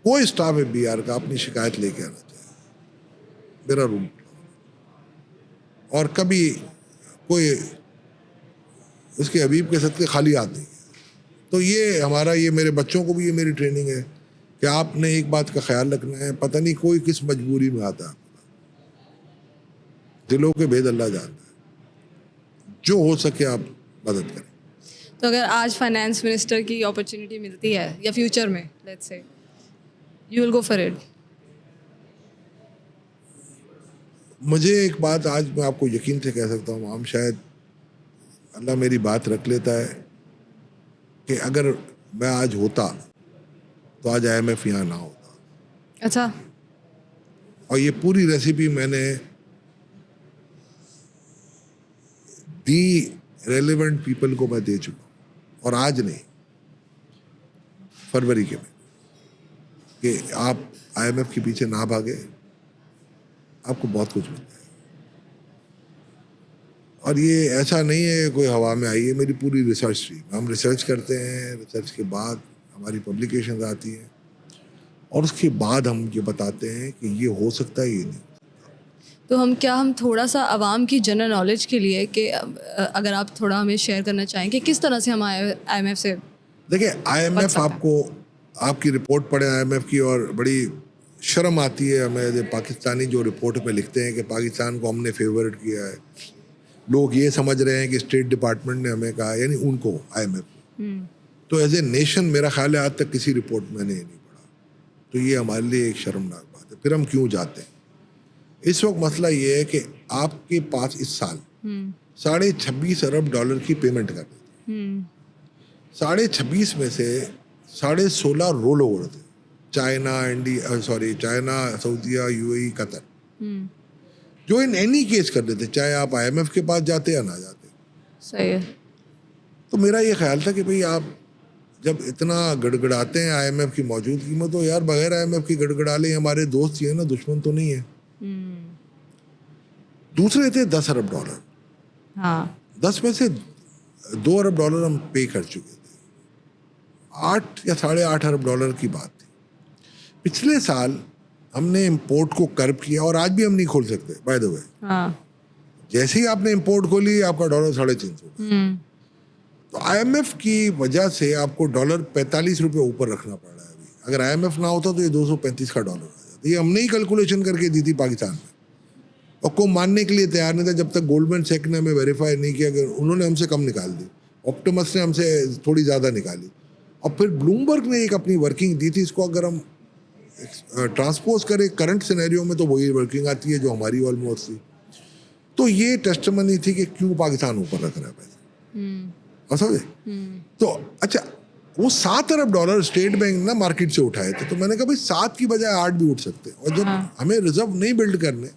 कोई स्टाफ FBR का अपनी शिकायत लेके आना चाहिए, मेरा रूम। और कभी कोई उसके हबीब के सदके खाली हाथ नहीं है। तो ये हमारा, ये मेरे बच्चों को भी ये मेरी ट्रेनिंग है कि आपने एक बात का ख्याल रखना है, पता नहीं कोई किस मजबूरी में आता है, दिलों के भेद अल्लाह जानता है, जो हो सके आप मदद करें। तो अगर आज फाइनेंस मिनिस्टर की अपॉर्चुनिटी मिलती है या फ्यूचर में, let's say, you will go for it? मुझे एक बात आज मैं आपको यकीन से कह सकता हूँ, हम शायद अल्लाह मेरी बात रख लेता है कि अगर मैं आज होता तो आज IMF यहाँ ना होता। अच्छा। और ये पूरी रेसिपी मैंने दी रेलेवेंट पीपल को मैं दे चुका हूँ, और आज नहीं, फरवरी के में, कि आप IMF के पीछे ना भागे, आपको बहुत कुछ मिलता है। और ये ऐसा नहीं है कोई हवा में आई है, मेरी पूरी रिसर्च थी। हम रिसर्च करते हैं, रिसर्च के बाद हमारी पब्लिकेशन आती हैं, और उसके बाद हम ये बताते हैं कि ये हो सकता है, ये नहीं। तो हम थोड़ा सा आवाम की जनरल नॉलेज के लिए कि अगर आप थोड़ा हमें शेयर करना चाहें कि किस तरह से हम IMF से, देखिए IMF, आपको आपकी रिपोर्ट पढ़े IMF की, और बड़ी शर्म आती है हमें जब पाकिस्तानी जो रिपोर्ट में लिखते हैं कि पाकिस्तान को हमने फेवरेट किया है। लोग ये समझ रहे हैं कि स्टेट डिपार्टमेंट ने हमें कहा, यानी उनको, IMF। तो एज ए नेशन मेरा ख्याल है आज तक किसी रिपोर्ट मैंने ये नहीं पढ़ा। तो ये हमारे लिए एक शर्मनाक बात है। फिर हम क्यों जाते हैं? इस वक्त मसला ये है कि आपके पास इस साल $26.5 अरब की पेमेंट कर रहे थे। 26.5 में से 16.5 roll over the, China, China, सऊदीया, UAE, Qatar, जो इन एनी केस कर देते, चाहे आप IMF के पास जाते या ना जाते। सही है। तो मेरा ये ख्याल था कि भाई आप जब इतना गड़गड़ाते हैं IMF की मौजूदगी में, तो यार बगैर IMF की गड़गड़ा लें, हमारे दोस्त ही है ना, दुश्मन तो नहीं है। दूसरे थे $10 अरब। हाँ। 10 में से $2 अरब हम पे कर चुके थे। 8 या $8.5 अरब की बात थी। पिछले साल हमने इंपोर्ट को कर्ब किया, और आज भी हम नहीं खोल सकते, बाय द वे। हाँ। जैसे ही आपने इंपोर्ट खोली, आपका डॉलर 350। तो IMF की वजह से आपको डॉलर 45 रुपये ऊपर रखना पड़ रहा है अभी। अगर IMF ना होता तो ये 235 का डॉलर आ जाता। ये हमने ही कैलकुलेशन करके दी थी पाकिस्तान में, और कोई मानने के लिए तैयार नहीं था जब तक गोल्डमैन सैक ने हमें वेरीफाई नहीं किया कि उन्होंने हमसे कम निकाल दी, ऑप्टिमस ने हमसे थोड़ी ज़्यादा निकाली, और फिर ब्लूमबर्ग ने एक अपनी वर्किंग दी थी। इसको अगर हम ट्रांसपोज करें करंट सिनेरियो में, तो वही वर्किंग आती है जो हमारी ऑलमोस्ट थी। तो ये टेस्टमनी थी कि क्यों पाकिस्तान ऊपर रख रहा है पैसे, समझे? तो अच्छा, वो $7 अरब स्टेट बैंक ना मार्केट से उठाए थे, तो मैंने कहा भाई 7 की बजाय 8 भी उठ सकते हैं। और जब हमें रिजर्व नहीं बिल्ड करने,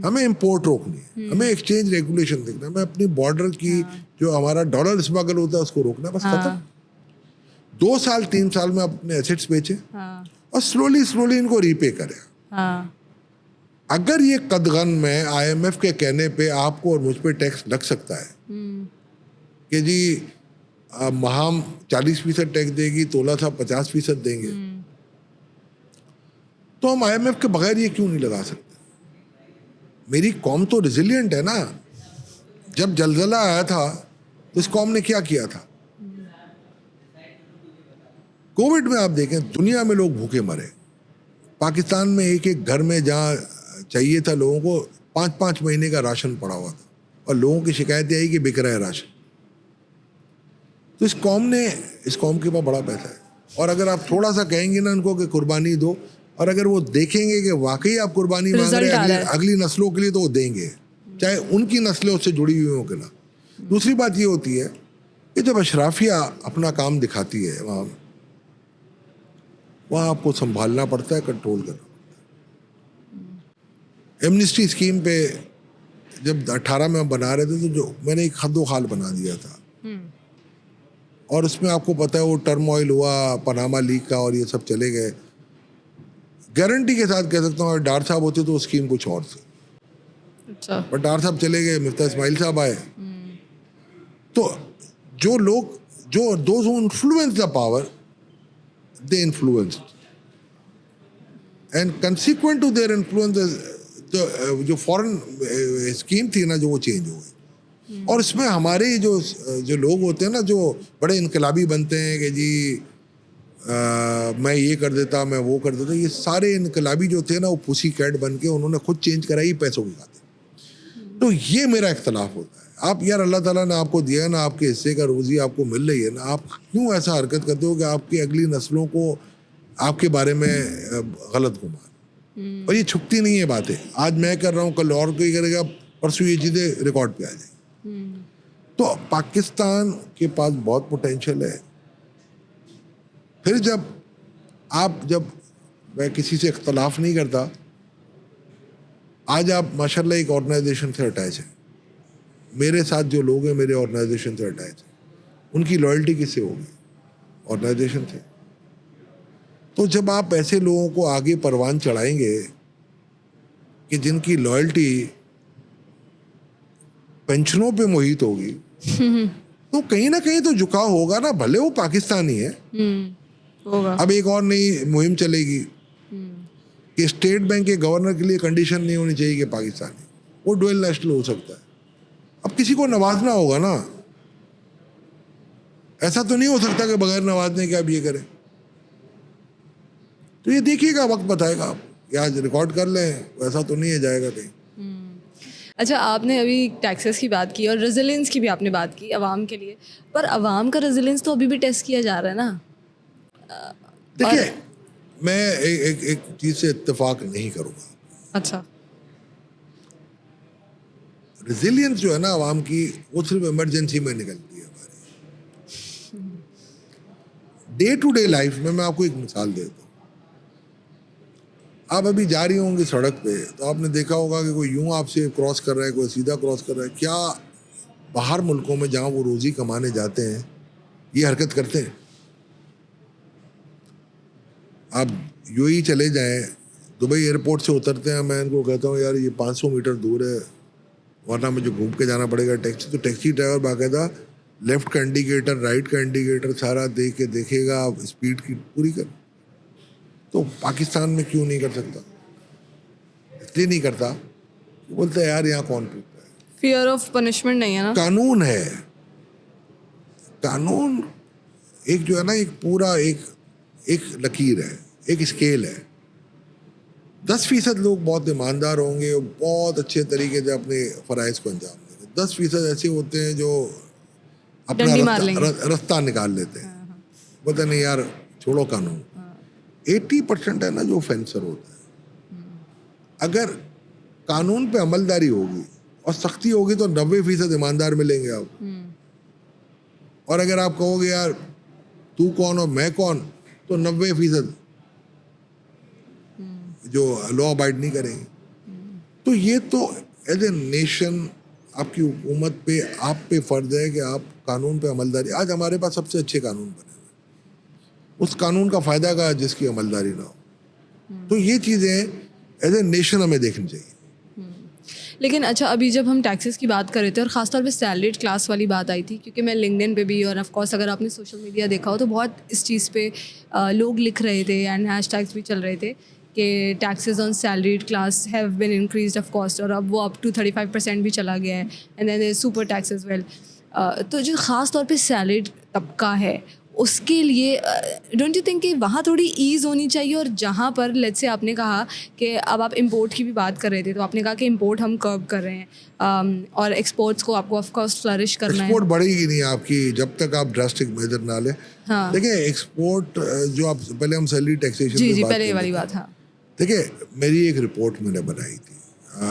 हमें इंपोर्ट रोकनी है, हमें एक्सचेंज रेगुलेशन देखना है, हमें अपनी बॉर्डर की जो हमारा डॉलर स्मगल होता है उसको रोकना है, बस खत्म। 2 साल 3 साल में अपने एसेट्स बेचे, और स्लोली इनको रीपे करें। अगर ये कदगन में IMF के कहने पे आपको और मुझ पे टैक्स लग सकता है कि जी महाम 40% टैक्स देगी, तोला साहब 50% देंगे, तो हम IMF के बगैर ये क्यों नहीं लगा सकते? मेरी कौम तो रिजिलियंट है ना। जब जलजला आया था तो इस कौम ने क्या किया था? कोविड में आप देखें दुनिया में लोग भूखे मरे, पाकिस्तान में एक एक घर में जहाँ चाहिए था लोगों को 5-5 महीने का राशन पड़ा हुआ था और लोगों की शिकायतें आई कि बिक रहा है राशन। तो इस कौम के पास बड़ा पैसा है, और अगर आप थोड़ा सा कहेंगे ना उनको कि कुर्बानी दो, और अगर वो देखेंगे कि वाकई आप कुर्बानी मांग रहे हैं अगली नस्लों के लिए, तो वो देंगे, चाहे उनकी नस्लें उससे जुड़ी हुई हो कि ना। दूसरी बात ये होती है कि जब अशराफिया अपना काम दिखाती है वहाँ आपको संभालना पड़ता है, कंट्रोल करना पड़ता है। एमनिस्टी स्कीम पे जब 18 में हम बना रहे थे तो जो मैंने एक हद खाल बना दिया था, और उसमें आपको पता है वो टर्मोइल हुआ पनामा लीक का और ये सब चले गए। गारंटी के साथ कह सकता हूँ अगर डार साहब होते तो स्कीम कुछ और थी। अच्छा। पर डार साहब चले गए, मिफ्ता इस्माइल साहब आए। तो जो लोग जो those who influence the power, they influenced, and consequent to their influence जो फॉरेन स्कीम थी ना, जो वो चेंज हो गई। और इसमें हमारे जो लोग होते हैं ना, जो बड़े इनकलाबी बनते हैं कि जी मैं ये कर देता, मैं वो कर देता, ये सारे इनकलाबी जो थे ना वो पुसी कैट बन के उन्होंने खुद चेंज कराई पैसों की खातिर। तो ये मेरा इख्तलाफ होता है। आप यार अल्लाह ताला ने आपको दिया ना, आपके हिस्से का रोज़ी आपको मिल रही है ना, आप क्यों ऐसा हरकत करते हो कि आपकी अगली नस्लों को आपके बारे में गलत गुमान। और ये छुपती नहीं है बातें, आज मैं कर रहा हूँ कल और कोई करेगा, परसों ये चीज़ें रिकॉर्ड पे आ जाएगी। तो पाकिस्तान के पास बहुत पोटेंशियल है। फिर जब मैं किसी से इख्तलाफ नहीं करता, आज आप माशाल्लाह एक ऑर्गेनाइजेशन से अटैच हैं, मेरे साथ जो लोग हैं मेरे ऑर्गेनाइजेशन से अटैच हैं, उनकी लॉयल्टी किससे होगी? ऑर्गेनाइजेशन से। तो जब आप ऐसे लोगों को आगे परवान चढ़ाएंगे कि जिनकी लॉयल्टी पेंशनों पे मोहित होगी, तो कहीं ना कहीं तो झुकाव होगा ना, भले वो पाकिस्तानी है। होगा। अब एक और नई मुहिम चलेगी कि स्टेट बैंक के गवर्नर के लिए कंडीशन नहीं होनी चाहिए कि पाकिस्तानी, वो डुअल नेशनल हो सकता है। अब किसी को नवाजना होगा ना, ऐसा तो नहीं हो सकता कि बगैर नवाजने के आप ये करें। तो ये देखिएगा, वक्त बताएगा। आप या रिकॉर्ड कर लें, वैसा तो नहीं है जाएगा कहीं। अच्छा, आपने अभी टैक्सेस की बात की और रेजिलियंस की भी आपने बात की आवाम के लिए, पर आवाम का रेजिलियंस तो अभी भी टेस्ट किया जा रहा है ना। देखिए, मैं एक चीज़ से इत्तेफाक नहीं करूँगा। अच्छा। रेजिलियंस जो है ना आवाम की, वो सिर्फ इमरजेंसी में निकलती है। हमारी डे टू डे लाइफ में मैं आपको एक मिसाल देता हूँ। आप अभी जा रही होंगी सड़क पे, तो आपने देखा होगा कि कोई यूं आपसे क्रॉस कर रहा है, कोई सीधा क्रॉस कर रहा है। क्या बाहर मुल्कों में जहाँ वो रोज़ी कमाने जाते हैं ये हरकत करते हैं? आप यूएई चले जाएं, दुबई एयरपोर्ट से उतरते हैं, मैं इनको कहता हूँ यार ये 500 मीटर दूर है, वरना मुझे घूम के जाना पड़ेगा टैक्सी। तो टैक्सी ड्राइवर बाकायदा लेफ्ट का इंडिकेटर, राइट का इंडिकेटर सारा देख के देखेगा, आप स्पीड की पूरी कर। तो पाकिस्तान में क्यों नहीं कर सकता? इसलिए नहीं करता, बोलते हैं यार यहाँ कौन पूछता है। फियर ऑफ पनिशमेंट नहीं है ना। कानून है, कानून एक जो है ना, एक पूरा एक लकीर है, एक स्केल है। 10% लोग बहुत ईमानदार होंगे, बहुत अच्छे तरीके से अपने फ़राइज़ को अंजाम देंगे। 10% ऐसे होते हैं जो अपना रास्ता निकाल लेते हैं, बोलते नहीं यार छोड़ो कानून। 80% है ना जो फेंसर होता है। अगर कानून पे अमलदारी होगी और सख्ती होगी तो 90% ईमानदार मिलेंगे आप। और अगर आप कहोगे यार तू कौन और मैं कौन, तो 90% जो लॉ अबाइड नहीं करेंगे। तो ये तो एज ए नेशन आपकी हुकूमत पे, आप पे फ़र्ज है कि आप कानून पे अमलदारी। आज हमारे पास सबसे अच्छे कानून बने हुए, उस कानून का फ़ायदा का जिसकी अमलदारी ना हो। तो ये चीज़ें एज ए नेशन हमें देखनी चाहिए। लेकिन अच्छा, अभी जब हम टैक्सेस की बात कर रहे थे और ख़ासतौर पे सैलरीड क्लास वाली बात आई थी, क्योंकि मैं लिंक्डइन पे भी और ऑफ कोर्स अगर आपने सोशल मीडिया देखा हो तो बहुत इस चीज़ पे लोग लिख रहे थे एंड हैशटैग्स भी चल रहे थे कि taxes on salaried class have been increased of cost, और अब वो अप टू 35% भी चला गया है, and then super tax as well. तो जो ख़ास तौर पे सैलरीड तबका है उसके लिए डोंट यू थिंक कि वहाँ थोड़ी ईज़ होनी चाहिए, और जहाँ पर लेट्स से आपने कहा कि अब आप इंपोर्ट की भी बात कर रहे थे, तो आपने कहा कि इंपोर्ट हम कर्व कर रहे हैं और एक्सपोर्ट्स को आपको ऑफ कोर्स फ्लरिश करना है। एक्सपोर्ट बढ़ेगी नहीं आपकी जब तक आप ड्रास्टिक मेजर ना ले। हाँ देखिए एक्सपोर्ट जो आप पहले हम सैलरी टैक्सेशन जी की जी, बात पहले ये कर वाली रहे थे। बात। हाँ देखिए मेरी एक रिपोर्ट मैंने बनाई थी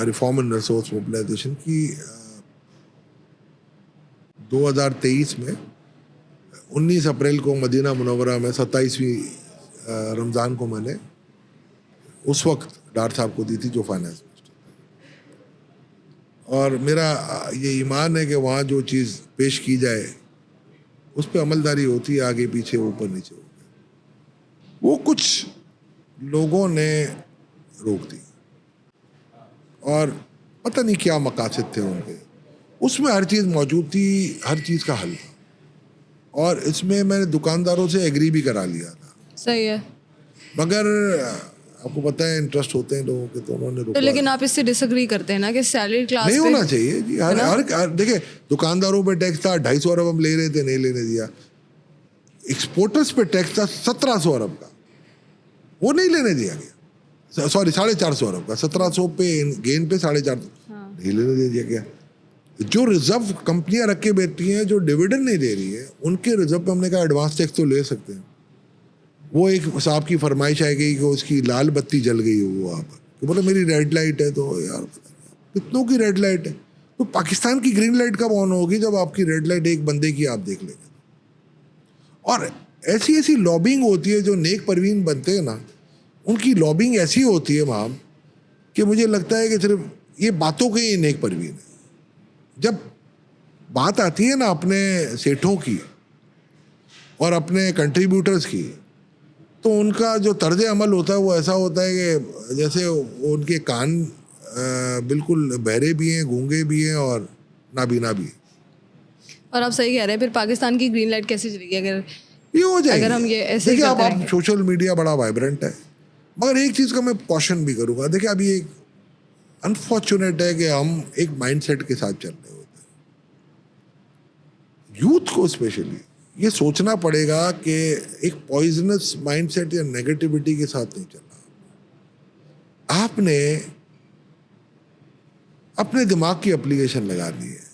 रिफॉर्म एंड रिसोर्स मोबिलाइजेशन की 2023 में 19 अप्रैल को मदीना मुनव्वरा में 27वीं रमज़ान को मैंने उस वक्त डार साहब को दी थी जो फाइनेंस मिनिस्टर, और मेरा ये ईमान है कि वहाँ जो चीज़ पेश की जाए उस पर अमलदारी होती है, आगे पीछे ऊपर नीचे हो गया। वो कुछ लोगों ने रोक दी और पता नहीं क्या मकासद थे उनके, उसमें हर चीज़ मौजूद थी, हर चीज़ का हल था, और इसमें मैंने दुकानदारों से एग्री भी करा लिया था, सही है। मगर आपको पता है इंटरेस्ट होते हैं लोगों के, तो उन्होंने तो रोका। लेकिन आप इससे डिसएग्री करते हैं ना कि सैलरी क्लास नहीं पे होना चाहिए जी, हर देखिए दुकानदारों पे टैक्स था 250 अरब हम ले रहे थे, नहीं लेने दिया। एक्सपोर्टर्स पे टैक्स था 1700 अरब का, वो नहीं लेने दिया गया, सॉरी 450 अरब का, 1700 पे गेन पे 450 नहीं लेने दिया गया। जो रिजर्व कंपनियां रख के बैठी हैं, जो डिविडेंड नहीं दे रही है, उनके रिजर्व पे हमने कहा एडवांस टैक्स तो ले सकते हैं। वो एक साहब की फरमाइश आई गई कि उसकी लाल बत्ती जल गई वो वहाँ पर, तो बोले मेरी रेड लाइट है, तो यार कितनों की रेड लाइट है, तो पाकिस्तान की ग्रीन लाइट कब ऑन होगी, जब आपकी रेड लाइट एक बंदे की आप देख लेंगे। और ऐसी ऐसी लॉबिंग होती है, जो नेक परवीन बनते हैं ना, उनकी लॉबिंग ऐसी होती है वहाँ कि मुझे लगता है कि सिर्फ ये बातों के ही नेक परवीन है। जब बात आती है ना अपने सेठों की और अपने कंट्रीब्यूटर्स की, तो उनका जो तर्ज अमल होता है वो ऐसा होता है कि जैसे उनके कान बिल्कुल बहरे भी हैं, गूंगे भी हैं और नाबीना भी हैं। और आप सही कह रहे हैं, फिर पाकिस्तान की ग्रीन लाइट कैसे चलेगी अगर ये हो जाएगी। अगर हम ये ऐसे देखिए करते अब रहेंगे। सोशल मीडिया बड़ा वाइब्रेंट है, मगर एक चीज़ का मैं कॉशन भी करूँगा। देखिए अभी एक अनफॉर्चुनेट है कि हम एक माइंडसेट के साथ चल रहे होते हैं। यूथ को स्पेशली ये सोचना पड़ेगा कि एक पॉइजनस माइंडसेट या नेगेटिविटी के साथ नहीं चलना। आपने अपने दिमाग की एप्लीकेशन लगानी है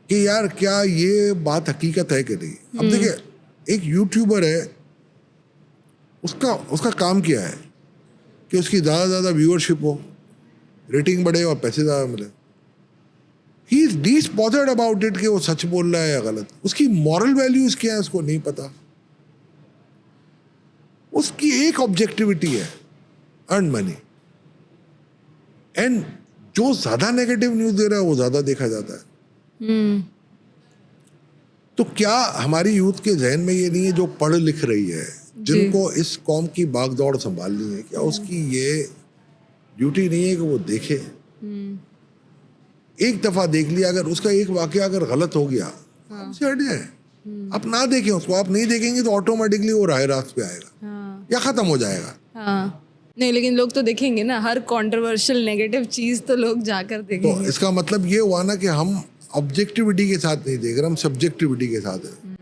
कि यार क्या ये बात हकीकत है कि नहीं। अब देखिए एक यूट्यूबर है, उसका काम क्या है कि उसकी ज़्यादा से ज़्यादा व्यूअरशिप हो, रेटिंग बढ़े और पैसे ज़्यादा मिले। He is least bothered about it कि वो सच बोल रहा है या गलत। उसकी मॉरल वैल्यूज क्या है उसको नहीं पता। उसकी एक ऑब्जेक्टिविटी है, अर्न मनी, एंड जो ज़्यादा नेगेटिव न्यूज़ दे रहा है वो ज़्यादा देखा जाता है। तो क्या हमारी यूथ के जहन में ये नहीं है, जो पढ़ लिख रही है, जिनको इस कौम की बागदौड़ संभालनी है, क्या उसकी ये ड्यूटी नहीं है कि वो देखे? एक दफा देख लिया, अगर उसका एक वाकया अगर गलत हो गया, हमसे हट जाए। आप ना देखें उसको, आप नहीं देखेंगे तो ऑटोमेटिकली वो राह रास्त पे आएगा या खत्म हो जाएगा। नहीं, लेकिन लोग तो देखेंगे ना, हर कंट्रोवर्शियल नेगेटिव चीज तो लोग जाकर देखेंगे। तो इसका मतलब ये हुआ ना कि हम ऑब्जेक्टिविटी के साथ नहीं देख रहे, हम सब्जेक्टिविटी के साथ है।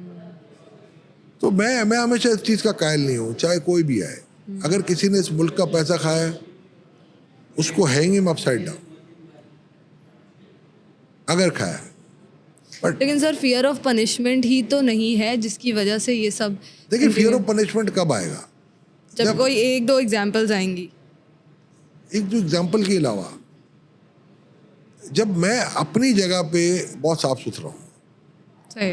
तो मैं हमेशा इस चीज़ का कायल नहीं हूँ, चाहे कोई भी आए। अगर किसी ने इस मुल्क का पैसा खाया है, उसको हैंग हिम अपसाइड डाउन, अगर खाया। बट लेकिन सर फियर ऑफ पनिशमेंट ही तो नहीं है जिसकी वजह से ये सब। देखिए फियर ऑफ पनिशमेंट कब आएगा? जब कोई एक दो एग्जांपल्स आएंगी। एक दो एग्जांपल के अलावा जब मैं अपनी जगह पे बहुत साफ सुथरा हूँ, सही।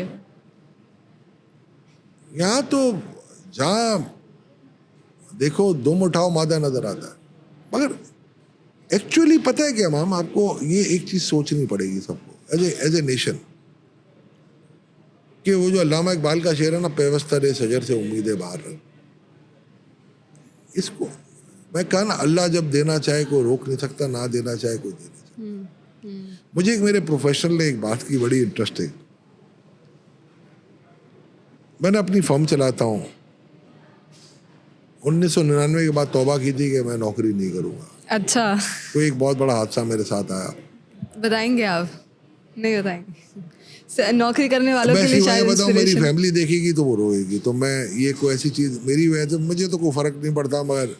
यहाँ तो जहाँ देखो दुम उठाओ मादा नजर आता है, मगर एक्चुअली पता है क्या मैम, आपको ये एक चीज़ सोचनी पड़ेगी सबको एज ए नेशन, कि वो जो अल्लामा इकबाल का शेर है ना, पेवस्तर सजर से उम्मीदें बाहर रख। इसको मैं कहा ना, अल्लाह जब देना चाहे कोई रोक नहीं सकता, ना देना चाहे कोई दे नहीं सकता। मुझे एक मेरे प्रोफेशनल ने एक बात की बड़ी इंटरेस्टिंग। मैंने अपनी फर्म चलाता हूँ, 1999 के बाद तौबा की थी कि मैं नौकरी नहीं करूँगा। अच्छा, तो एक बहुत बड़ा हादसा मेरे साथ आया। बताएंगे आप? नहीं बताएंगे। नौकरी करने वालों मैं के लिए सिवाय शायद बताऊं, मेरी inspiration। फैमिली देखेगी तो वो रोएगी, तो मैं ये कोई ऐसी चीज़ मेरी वजह से मुझे तो कोई फ़र्क नहीं पड़ता, मगर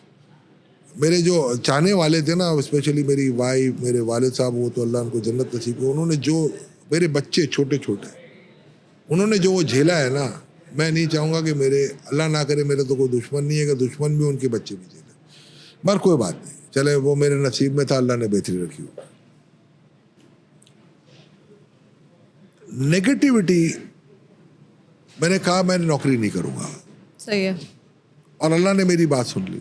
मेरे जो चाहने वाले थे ना, स्पेशली मेरी वाइफ, मेरे वालिद साहब, वो तो अल्लाह उनको जन्नत नसीब करे, उन्होंने जो मेरे बच्चे छोटे छोटे उन्होंने जो वो झेला है ना, मैं नहीं चाहूँगा कि मेरे, अल्लाह ना करे मेरे तो कोई दुश्मन नहीं है कि दुश्मन भी उनके बच्चे भी झेले, मगर कोई बात नहीं, चले वो मेरे नसीब में था, अल्लाह ने बेहतरी रखी हो। नेगेटिविटी, मैंने कहा मैं नौकरी नहीं करूँगा, सही है। और अल्लाह ने मेरी बात सुन ली।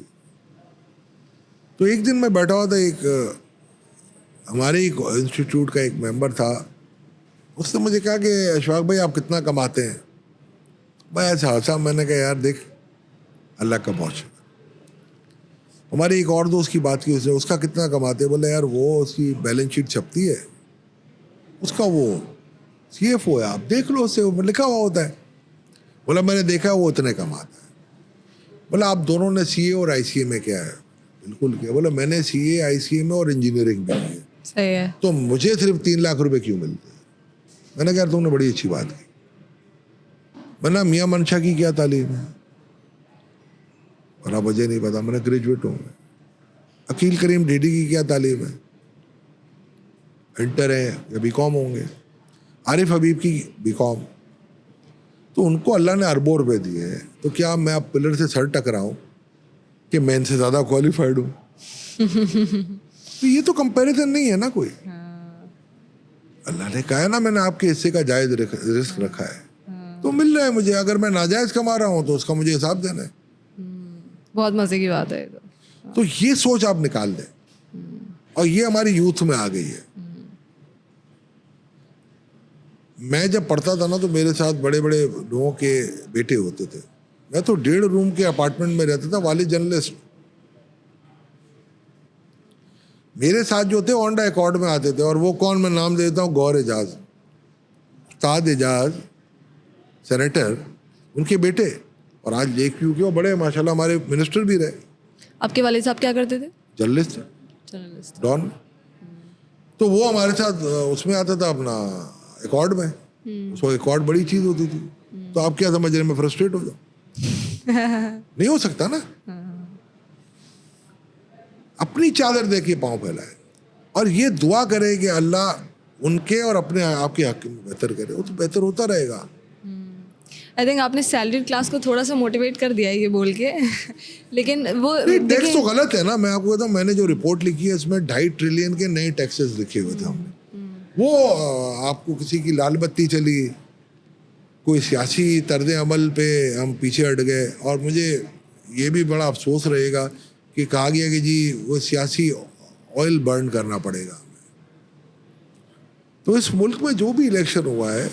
तो एक दिन मैं बैठा हुआ था, एक हमारे ही इंस्टीट्यूट का एक मेंबर था, उसने मुझे कहा कि अशफाक भाई आप कितना कमाते हैं? मैं ऐसा हंसा, मैंने कहा यार देख, अल्लाह का बहुत शुक्र। हमारे एक और दोस्त की बात की उसने, उसका कितना कमाते हैं? बोले यार वो उसकी बैलेंस शीट छपती है, उसका वो CFO है, आप देख लो, उससे लिखा हुआ होता है। बोला मैंने देखा वो इतने कमाता है। बोला आप दोनों ने CA और ICA में क्या है? बिल्कुल किया। बोला मैंने CA ICA में और इंजीनियरिंग भी की है, सही है। तो मुझे सिर्फ 3 लाख रुपए क्यों मिलते हैं? मैंने कहा तुमने बड़ी अच्छी बात की। मैंने मियाँ मनशा की क्या तालीम है? और मुझे नहीं पता, मैंने ग्रेजुएट हूँ। अकील करीम डीडी की क्या तालीम है? इंटर है या BCom होंगे। आरिफ हबीब की BCom। तो उनको अल्लाह ने अरबों रुपए दिए हैं, तो क्या मैं अब पिलर से सर टकराऊं कि मैं इनसे ज़्यादा क्वालिफाइड हूँ? तो ये तो कंपैरिजन नहीं है ना कोई। अल्लाह ने कहा है ना मैंने आपके हिस्से का जायज़ रिस्क रखा है, तो मिल रहा है मुझे। अगर मैं नाजायज़ कमा रहा हूँ तो उसका मुझे हिसाब देना है। बहुत मजे की बात है ये तो ये सोच आप निकाल दें, और ये हमारी यूथ में आ गई है। मैं जब पढ़ता था ना, तो मेरे साथ बड़े बड़े लोगों के बेटे होते थे। मैं तो 1.5 रूम के अपार्टमेंट में रहता था, वालिद जर्नलिस्ट। मेरे साथ जो थे ऑन द अकॉर्ड में आते थे, और वो कौन, मैं नाम दे देता हूँ, गौर एजाज, उस्ताद एजाज, सेनेटर, उनके बेटे, और आज JQ के वो बड़े माशाल्लाह हमारे मिनिस्टर भी रहे। आपके वालिद साहब क्या करते थे? जर्नलिस्ट थे, जर्नलिस्ट। डॉन। तो वो हमारे साथ उसमें आता था अपना अकॉर्ड में। उसको अकॉर्ड बड़ी चीज़ होती थी। तो आप क्या समझ रहे हैं मैं फ्रस्ट्रेट हो जाऊँ? नहीं हो सकता ना। अपनी चादर देखिए पाँव फैलाए, और ये दुआ करे कि अल्लाह उनके और अपने आपके हक में बेहतर करे, वो तो बेहतर होता रहेगा। आई थिंक आपने सैलरी क्लास को थोड़ा सा मोटिवेट कर दिया है ये बोल के लेकिन वो टैक्स तो गलत है ना। मैं आपको बताऊँ, मैंने जो रिपोर्ट लिखी है इसमें 2.5 ट्रिलियन के नए टैक्सेस लिखे हुए थे हमने। वो आपको किसी की लाल बत्ती चली, कोई सियासी तर्ज अमल पे हम पीछे हट गए, और मुझे ये भी बड़ा अफसोस रहेगा कि कहा गया कि जी वो सियासी ऑयल बर्न करना पड़ेगा हमें। तो इस मुल्क में जो भी इलेक्शन हुआ है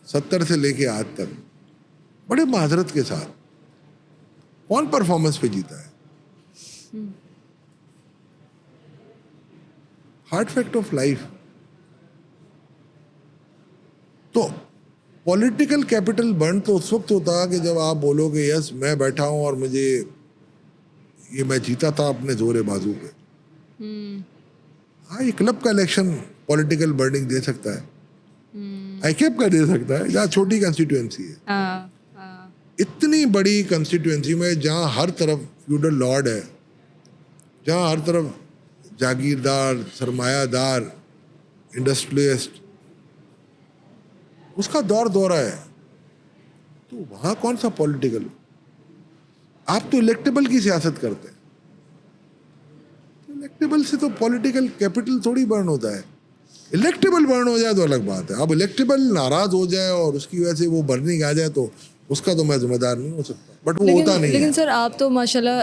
70 से लेके आज तक, बड़े माजरत के साथ, कौन परफॉर्मेंस पे जीता है? Hard fact of life. तो पॉलिटिकल कैपिटल बर्न तो उस वक्त होता है कि जब आप बोलोगे यस मैं बैठा हूं और मुझे ये, मैं जीता था अपने जोरे बाजू पे। हाँ, ये क्लब का इलेक्शन पॉलिटिकल बर्निंग दे सकता है, ICAP का दे सकता है, जहाँ छोटी कंस्टिट्यूएंसी है। इतनी बड़ी कंस्टिट्यूएंसी में जहाँ हर तरफ फ्यूडल लॉर्ड है, जहाँ हर तरफ जागीरदार, सरमायादार, इंडस्ट्रियलिस्ट, उसका दौर दौरा है, तो वहाँ कौन सा पॉलिटिकल? आप तो इलेक्टेबल की सियासत करते हैं। इलेक्टेबल से तो पॉलिटिकल कैपिटल थोड़ी बर्न होता है। इलेक्टेबल बर्न हो जाए तो अलग बात है। अब इलेक्टेबल नाराज हो जाए और उसकी वजह से वो बर्निंग आ जाए तो उसका तो मैं जिम्मेदार नहीं हो सकता, बट वो होता नहीं लेकिन है। सर आप तो माशाल्लाह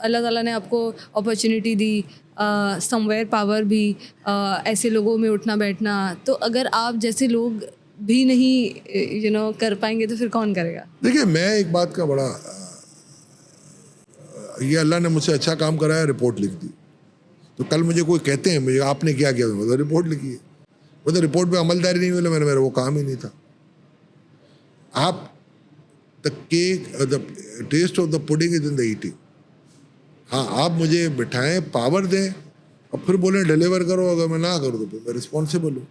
अल्लाह ताला ने आपको अपॉर्चुनिटी दी, समवेयर पावर भी, ऐसे लोगों में उठना बैठना, तो अगर आप जैसे लोग भी नहीं कर पाएंगे तो फिर कौन करेगा? देखिए, मैं एक बात का बड़ा ये अल्लाह ने मुझसे अच्छा काम कराया, रिपोर्ट लिख दी। तो कल मुझे कोई कहते हैं मुझे आपने क्या किया, मतलब रिपोर्ट लिखी है, मतलब रिपोर्ट पे अमलदारी नहीं हुई, मेरा वो काम ही नहीं था। आप the cake, the taste of the pudding is in the eating. हाँ, आप मुझे बिठाएं, पावर दें, और फिर बोलें डिलीवर करो, अगर मैं ना करूँ तो मैं रिस्पॉन्सिबल हूँ।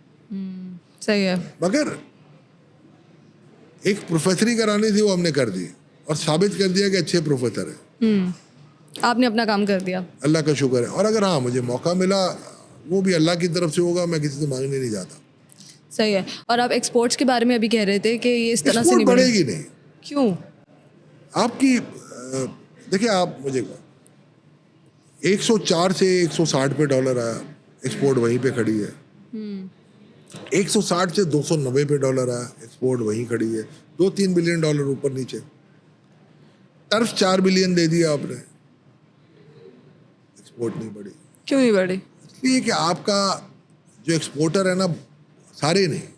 सही है। मगर एक प्रोफेसरी करानी थी, वो हमने कर दी और साबित कर दिया कि अच्छे प्रोफेसर है। आपने अपना काम कर दिया। अल्लाह का शुक्र है। और अगर हाँ मुझे मौका मिला, वो भी अल्लाह की तरफ से होगा, मैं किसी से मांगने नहीं जाता। सही है। और आप एक्सपोर्ट्स के बारे में अभी कह रहे थे कि ये इस तरह से एक्सपोर्ट नहीं बढ़ेगी नहीं। क्यों? आपकी देखिए, आप मुझे 104 से 160 पे डॉलर आया, एक्सपोर्ट वहीं पे खड़ी है। 160 से 290 पे डॉलर आया, एक्सपोर्ट वहीं खड़ी है। 2-3 बिलियन डॉलर ऊपर नीचे। टर्फ 4 बिलियन दे दिया आपने, एक्सपोर्ट नहीं बढ़ी। क्यों नहीं बढ़ी? इसलिए कि आपका जो एक्सपोर्टर है ना, सारे नहीं,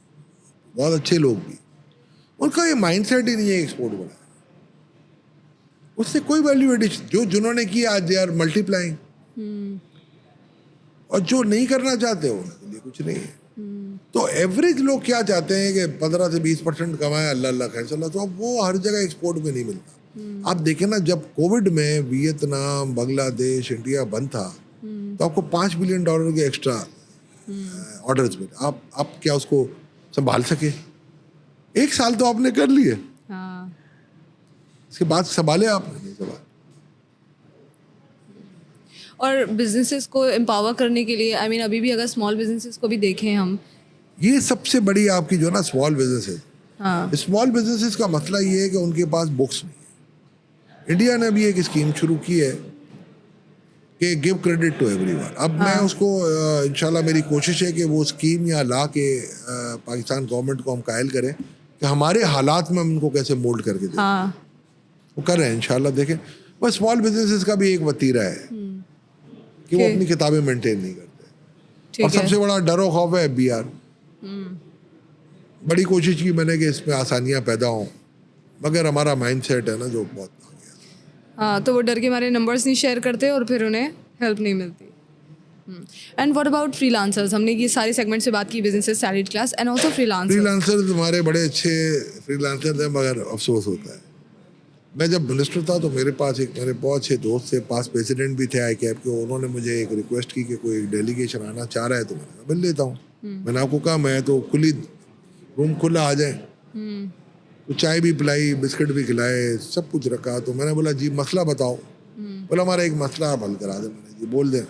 बहुत अच्छे लोग भी, उनका ये माइंडसेट ही नहीं है एक्सपोर्ट बढ़ा। उससे कोई वैल्यू एडिशन, जो जिन्होंने किया आज दे आर मल्टीप्लाइंग, और जो नहीं करना चाहते उनके लिए कुछ नहीं है। तो एवरेज लोग क्या चाहते हैं कि 15 से 20% कमाए, अल्लाह अल्लाह खैर चला, तो अब वो हर जगह एक्सपोर्ट में नहीं मिलता। आप देखें ना, जब कोविड में वियतनाम, बांग्लादेश, इंडिया बंद था, तो आपको $5 बिलियन के एक्स्ट्रा ऑर्डर्स मिले। आप क्या उसको संभाल सके? 1 साल तो आपने कर लिए, हाँ। इसके बाद संभाले आपने नहीं संभाल। और बिजनेसेस को एम्पावर करने के लिए, आई मीन अभी भी अगर स्मॉल बिजनेसेस को भी देखें हम, ये सबसे बड़ी आपकी जो ना स्मॉल बिजनेस है, हाँ, स्मॉल बिजनेसेस का मसला ये है कि उनके पास बुक्स नहीं है। इंडिया ने भी एक स्कीम शुरू की है कि गिव क्रेडिट टू एवरीवन। अब मैं उसको इंशाल्लाह मेरी कोशिश है कि वो स्कीम या ला के पाकिस्तान गवर्नमेंट को हम कायल करें कि हमारे हालात में हम उनको कैसे मोल्ड करके दें। हाँ, वो कर रहे हैं इंशाल्लाह। देखें, बस स्मॉल बिजनेसेस का भी एक वतीरा है कि वो अपनी किताबें मेंटेन नहीं करते। और ठीक है। सबसे बड़ा डरो खौफ है FBR। बड़ी कोशिश की मैंने कि इसमें आसानियां पैदा हों, मगर हमारा माइंडसेट है ना जो बहुत आ गया। हाँ, तो वो डर के मारे नंबर्स नहीं शेयर करते और फिर उन्हें हेल्प नहीं मिलती। And what about freelancers? हमने ये सारे सेगमेंट से बात की, businesses, salaried class and also freelancers. Freelancer हमारे बड़े अच्छे फ्रीलांसर हैं, मगर अफसोस होता है। मैं जब मिनिस्टर था तो मेरे पास एक मेरे बहुत अच्छे दोस्त थे, पास प्रेसिडेंट भी थे ICAP के। उन्होंने मुझे एक रिक्वेस्ट की कि कोई डेलीगेशन आना चाह रहा है तो मैंने कहा मिल लेता हूँ। मैंने आपको कहा मैं तो खुली रूम खुला आ जाए, तो चाय भी पिलाई, बिस्किट भी खिलाए, सब कुछ रखा। तो मैंने बोला जी मसला बताओ। बोला हमारा एक मसला आप हल करा दें। मैंने जी बोल दें।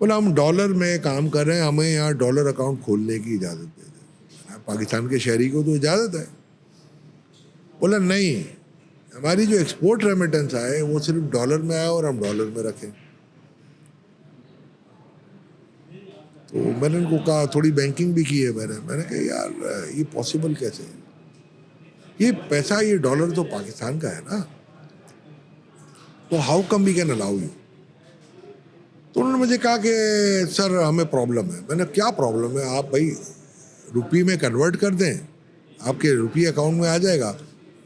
बोला हम डॉलर में काम कर रहे हैं, हमें यहाँ डॉलर अकाउंट खोलने की इजाज़त दे दें। पाकिस्तान के शहरी को तो इजाज़त है। बोला नहीं, हमारी जो एक्सपोर्ट रेमिटेंस आए वो सिर्फ डॉलर में आए और हम डॉलर में रखें। तो मैंने उनको कहा, थोड़ी बैंकिंग भी की है मैंने कहा यार ये पॉसिबल कैसे है? ये पैसा, ये डॉलर तो पाकिस्तान का है ना, तो how come we can allow you? तो उन्होंने मुझे कहा कि सर हमें प्रॉब्लम है। मैंने क्या प्रॉब्लम है? आप भाई रुपये में कन्वर्ट कर दें, आपके रुपये अकाउंट में आ जाएगा।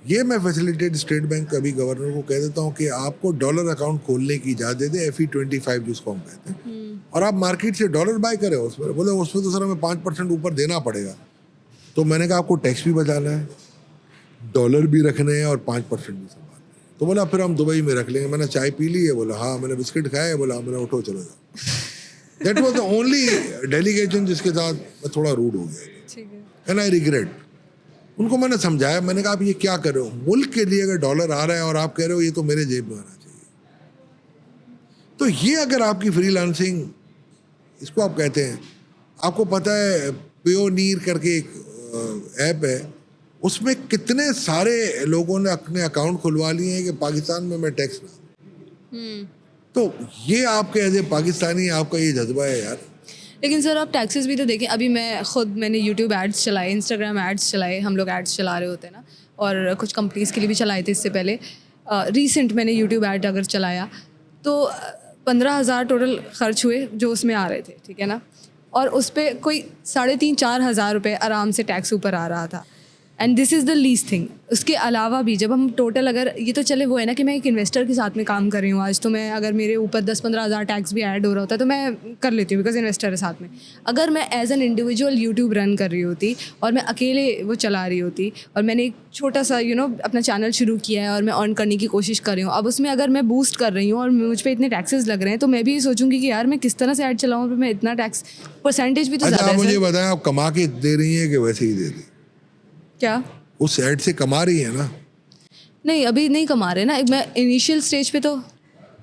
ये मैं फैसिलिटेट स्टेट बैंक का भी गवर्नर को कह देता हूँ कि आपको डॉलर अकाउंट खोलने की इजाज़त दे FE25 जिसको हम कहते हैं, और आप मार्केट से डॉलर बाय करें उसमें। बोले उसमें तो सर हमें 5% ऊपर देना पड़ेगा। तो मैंने कहा आपको टैक्स भी बचाना है, डॉलर भी रखने हैं और 5% भी संभालना है। तो बोला फिर हम दुबई में रख लेंगे। मैंने चाय पी ली है? बोला हाँ। मैंने बिस्किट खाया है? बोला मैंने उठो चलो जाओ। That was the only delegation जिसके साथ मैं थोड़ा रूड हो गया, एंड आई रिग्रेट। उनको मैंने समझाया, मैंने कहा आप ये क्या कर रहे हो? मुल्क के लिए अगर डॉलर आ रहा है और आप कह रहे हो ये तो मेरे जेब में आना चाहिए। तो ये अगर आपकी फ्रीलांसिंग, इसको आप कहते हैं, आपको पता है पियोनीर करके एक ऐप है, उसमें कितने सारे लोगों ने अपने अकाउंट खुलवा लिए हैं कि पाकिस्तान में मैं टैक्स ना। तो ये आपके एज ए पाकिस्तानी आपका ये जज्बा है यार। लेकिन सर आप टैक्सेस भी तो देखें। अभी मैंने यूट्यूब एड्स चलाए, इंस्टाग्राम एड्स चलाए, हम लोग एड्स चला रहे होते हैं ना, और कुछ कंपनीज़ के लिए भी चलाए थे इससे पहले। रीसेंट मैंने यूट्यूब ऐड अगर चलाया तो 15,000 टोटल खर्च हुए जो उसमें आ रहे थे, ठीक है ना, और उस पर कोई 3,500-4 हज़ार रुपये आराम से टैक्स ऊपर आ रहा था। And this is the least thing. उसके अलावा भी जब हम टोटल, अगर ये तो चले वो है ना कि मैं एक इन्वेस्टर के साथ में काम कर रही हूँ आज, तो मैं अगर मेरे ऊपर 10-15 हज़ार टैक्स भी ऐड हो रहा होता है तो मैं कर लेती हूँ बिकॉज इन्वेस्टर है साथ में। अगर मैं as an individual YouTube run कर रही होती और मैं अकेले वो चला रही होती और मैंने एक छोटा सा अपना चैनल शुरू किया है और मैं अर्न करने की कोशिश कर रही हूँ, अब उसमें अगर मैं बूस्ट कर रही हूँ और मुझ पर इतने टैक्सेस लग रहे हैं, तो मैं भी सोचूंगी कि यार मैं किस तरह से ऐड चलाऊँ, मैं इतना टैक्स परसेंटेज भी तो ज़्यादा है। मुझे बताएं, आप कमा के दे रही हैं कि वैसे ही दे रही? क्या उस ऐड से कमा रही है ना। नहीं, अभी नहीं कमा रहे ना, मैं इनिशियल स्टेज पे तो।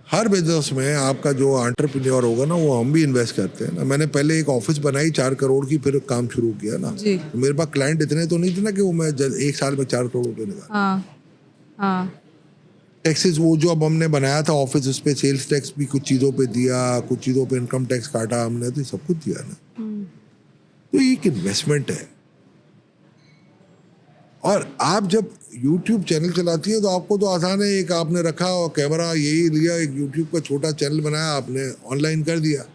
हर बिजनेस में आपका जो एंटरप्रेन्योर होगा ना, वो हम भी इन्वेस्ट करते हैं ना। मैंने पहले एक ऑफिस बनाई 4 करोड़ की, फिर काम शुरू किया ना। जी। तो मेरे पास क्लाइंट इतने तो नहीं थे ना कि वो मैं एक साल में 4 करोड़ रुपये निकाल। हाँ हाँ। टैक्सेस वो जो अब हमने बनाया था ऑफिस, उस पर सेल्स टैक्स भी कुछ चीज़ों पे दिया, कुछ चीज़ों पे इनकम टैक्स काटा हमने, तो ये सब कुछ दिया ना। तो ये एक इन्वेस्टमेंट है। और आप जब YouTube चैनल चलाती है तो आपको तो आसान है, एक आपने रखा और कैमरा यही लिया, एक YouTube का छोटा चैनल बनाया, आपने ऑनलाइन कर दिया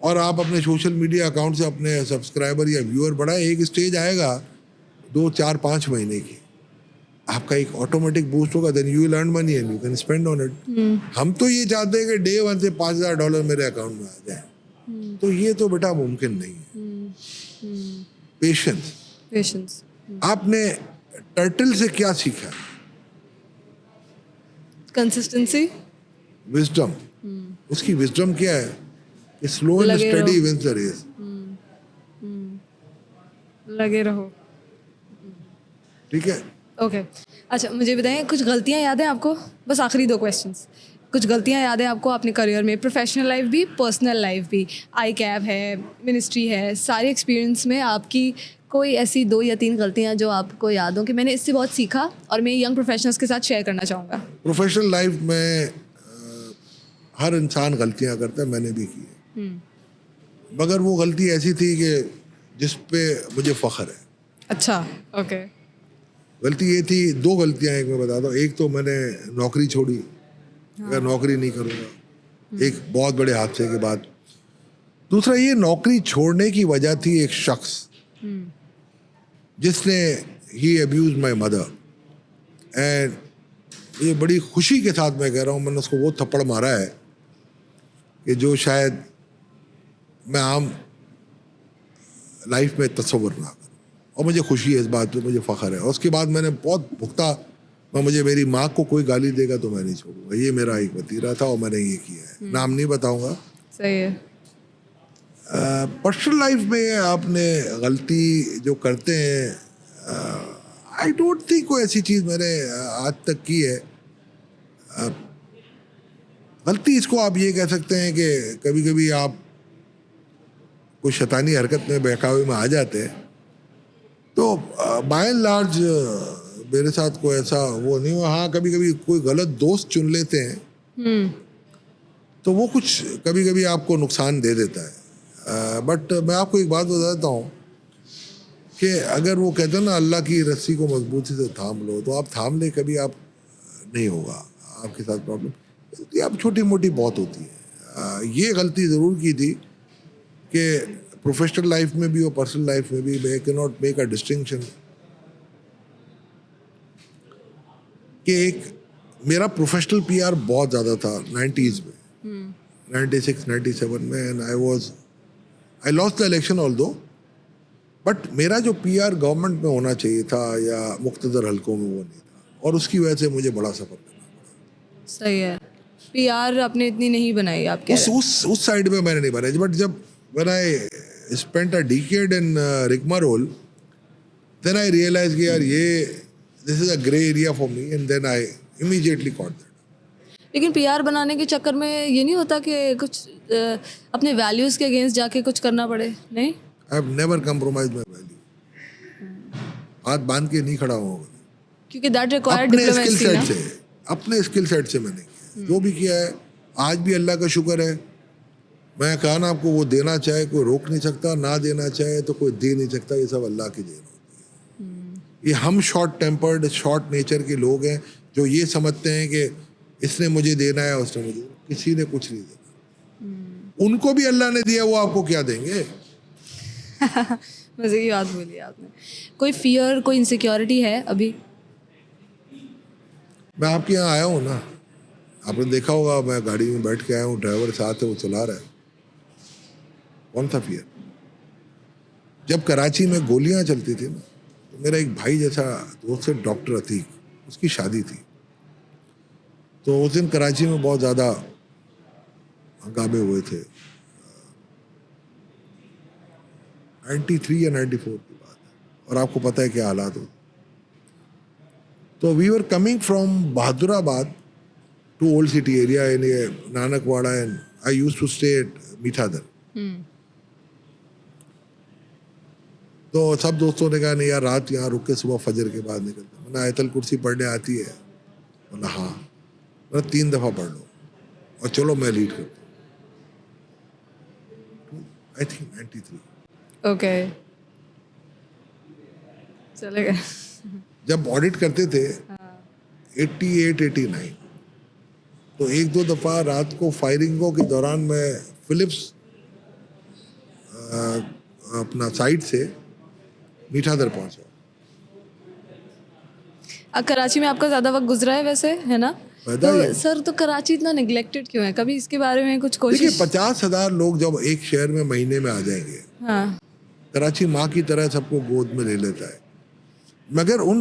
और आप अपने सोशल मीडिया अकाउंट से अपने सब्सक्राइबर या व्यूअर बढ़ाए। एक स्टेज आएगा 2, 4, 5 महीने की, आपका एक ऑटोमेटिक बूस्ट होगा, then you will earn money and you can spend on it. हम तो ये चाहते हैं कि डे 1 से $5,000 मेरे अकाउंट में आ जाए, तो ये तो बेटा मुमकिन नहीं है। पेशेंस। आपने टर्टल से क्या सीखा? Consistency, wisdom. उसकी विजडम क्या है कि स्लो एंड लगे स्टडी रहो। Wins the race. लगे रहो। ठीक है। ओके अच्छा, मुझे बताएं, कुछ गलतियां याद हैं आपको? बस आखिरी 2 क्वेश्चंस। कुछ गलतियां याद हैं आपको अपने करियर में, प्रोफेशनल लाइफ भी, पर्सनल लाइफ भी? आई कैब है, मिनिस्ट्री है, सारे एक्सपीरियंस में आपकी कोई ऐसी 2 या 3 गलतियां जो आपको याद हो कि मैंने इससे बहुत सीखा और मैं यंग प्रोफेशनल्स के साथ शेयर करना चाहूँगा? प्रोफेशनल लाइफ में हर इंसान गलतियां करता है, मैंने भी की है, मगर वो गलती ऐसी थी कि जिस पे मुझे फख्र है। अच्छा, ओके। गलती ये थी, 2 गलतियां एक मैं बताता हूँ। एक तो मैंने नौकरी छोड़ी, अगर नौकरी नहीं करूँगा, एक बहुत बड़े हादसे के बाद। दूसरा, ये नौकरी छोड़ने की वजह थी एक शख्स जिसने ही अब्यूज माई मदर, एंड ये बड़ी खुशी के साथ मैं कह रहा हूँ, मैंने उसको वो थप्पड़ मारा है कि जो शायद मैं आम लाइफ में तस्वर ना करूँ, और मुझे खुशी है इस बात पे, मुझे फ़ख्र है। और उसके बाद मैंने बहुत भुगता। मुझे मेरी माँ को कोई गाली देगा तो मैं नहीं छोड़ूंगा, ये मेरा एक वतीरा था और मैंने ये किया है। नाम नहीं बताऊंगा। सही है। पर्सनल लाइफ में आपने गलती जो करते हैं, आई डोंट थिंक कोई ऐसी चीज़ मैंने आज तक की है। गलती इसको आप ये कह सकते हैं कि कभी कभी आप कोई शैतानी हरकत में, बहकावे में आ जाते हैं, तो बाय एंड लार्ज मेरे साथ कोई ऐसा वो नहीं हुआ। हाँ, कभी कभी कोई गलत दोस्त चुन लेते हैं तो वो कुछ कभी कभी आपको नुकसान दे देता है। बट मैं आपको एक बात बता देता हूँ कि अगर वो कहते हैं ना, अल्लाह की रस्सी को मजबूती से थाम लो, तो आप थाम ले, कभी आप नहीं होगा आपके साथ प्रॉब्लम। आप छोटी मोटी बहुत होती है। ये गलती ज़रूर की थी कि प्रोफेशनल लाइफ में भी और पर्सनल लाइफ में भी मैं can not make a distinction कि एक मेरा प्रोफेशनल PR बहुत ज़्यादा था 90s में, 96, 97 में, and I lost the election although, but मेरा जो PR गवर्नमेंट में होना चाहिए था या मुख्तदर हलकों में, वो नहीं था, और उसकी वजह से मुझे बड़ा सफ़र करना पड़ा। सही है। PR आपने इतनी नहीं बनाई आप कह रहे हैं। उस साइड में मैंने नहीं बनाई, बट जब when I spent a decade in rigmarole, then I realized कि यार ये this is a grey area for me, and then I immediately caught that. लेकिन PR बनाने के चक्कर में ये नहीं होता कि कुछ अपने वैल्यूज़ के अगेंस्ट जाके कुछ करना पड़े? नहीं, I have never compromised my value. हाथ बांध के नहीं खड़ा हुआ, क्योंकि दैट रिक्वायर्ड अपने स्किल डिप्लोमेसी सेट ना। से, अपने स्किल सेट से मैंने किया जो भी किया है। आज भी अल्लाह का शुक्र है, मैं कहा ना आपको, वो देना चाहे कोई रोक नहीं सकता, ना देना चाहे तो कोई दे नहीं सकता। ये सब अल्लाह की देन होती है। ये हम शॉर्ट टेम्पर्ड, शॉर्ट नेचर के लोग हैं जो ये समझते हैं कि इसने मुझे देना है, उसने मुझे, किसी ने कुछ नहीं देना। उनको भी अल्लाह ने दिया, वो आपको क्या देंगे? मज़े की बात बोली आपने। कोई फियर, कोई इनसिक्योरिटी है अभी? मैं आपके यहाँ आया हूँ ना, आपने देखा होगा, मैं गाड़ी में बैठ के आया हूँ, ड्राइवर साथ है, वो चला रहा है, कौन सा फियर? जब कराची में गोलियां चलती थी ना, तो मेरा एक भाई जैसा दोस्त है डॉक्टर अतीक, उसकी शादी थी, तो उस दिन कराची में बहुत ज़्यादा हंगामे हुए थे। 93 या 94 की बात है, और आपको पता है क्या हालात होते। तो we were coming from Bahadurabad to old city area in Nanakwara and I used to stay at Mithadar. तो सब दोस्तों ने कहा नहीं यार रात यहाँ रुक के सुबह फजर के बाद निकलते. मैंने आयतल कुर्सी पढ़ने आती है? बोला हाँ. मैंने 3 दफ़ा पढ़ लो और चलो मैं लीड करता हूँ. I think 93. ओके, चले गए. जब ऑडिट करते थे 88, 89, तो 1-2 दफ़ा रात को फायरिंगों के दौरान मैं फिलिप्स अपना साइड से मीठादर पहुंचा. कराची में आपका ज़्यादा वक्त गुजरा है वैसे, है ना? पैदा ही तो है. सर, तो कराची इतना निगलेक्टेड क्यों है? कभी इसके बारे में कुछ देखिए कोशिश? 50,000 लोग जब एक शहर में महीने में आ जाएंगे, हाँ. कराची माँ की तरह सबको गोद में ले लेता है. मगर उन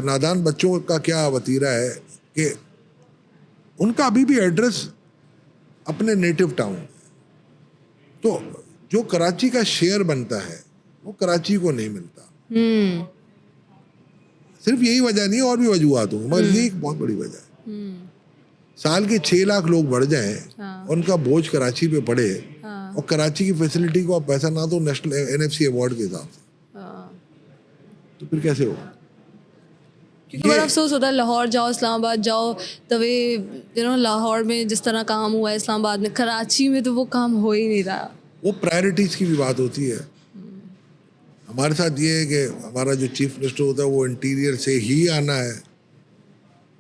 नादान बच्चों का क्या वतीरा है कि उनका अभी भी एड्रेस अपने नेटिव टाउन. तो जो कराची का शेयर बनता है वो कराची को नहीं मिलता. सिर्फ यही वजह नहीं, और भी वजूहत होंगी, मगर ये एक बहुत बड़ी वजह है. साल के 6 लाख लोग बढ़ जाएं हाँ. और उनका बोझ कराची पे पड़े, हाँ. और कराची की फैसिलिटी को आप पैसा ना दो नेशनल NFC अवार्ड के हिसाब से, हाँ. तो फिर कैसे होगा? क्योंकि बड़ा अफसोस होता है, लाहौर जाओ, इस्लामाबाद जाओ, तवे लाहौर में जिस तरह काम हुआ है, इस्लामाबाद में, कराची में तो वो काम हो ही नहीं रहा. वो प्रायोरिटीज़ की भी बात होती है. हमारे साथ ये है कि हमारा जो चीफ मिनिस्टर होता है वो इंटीरियर से ही आना है,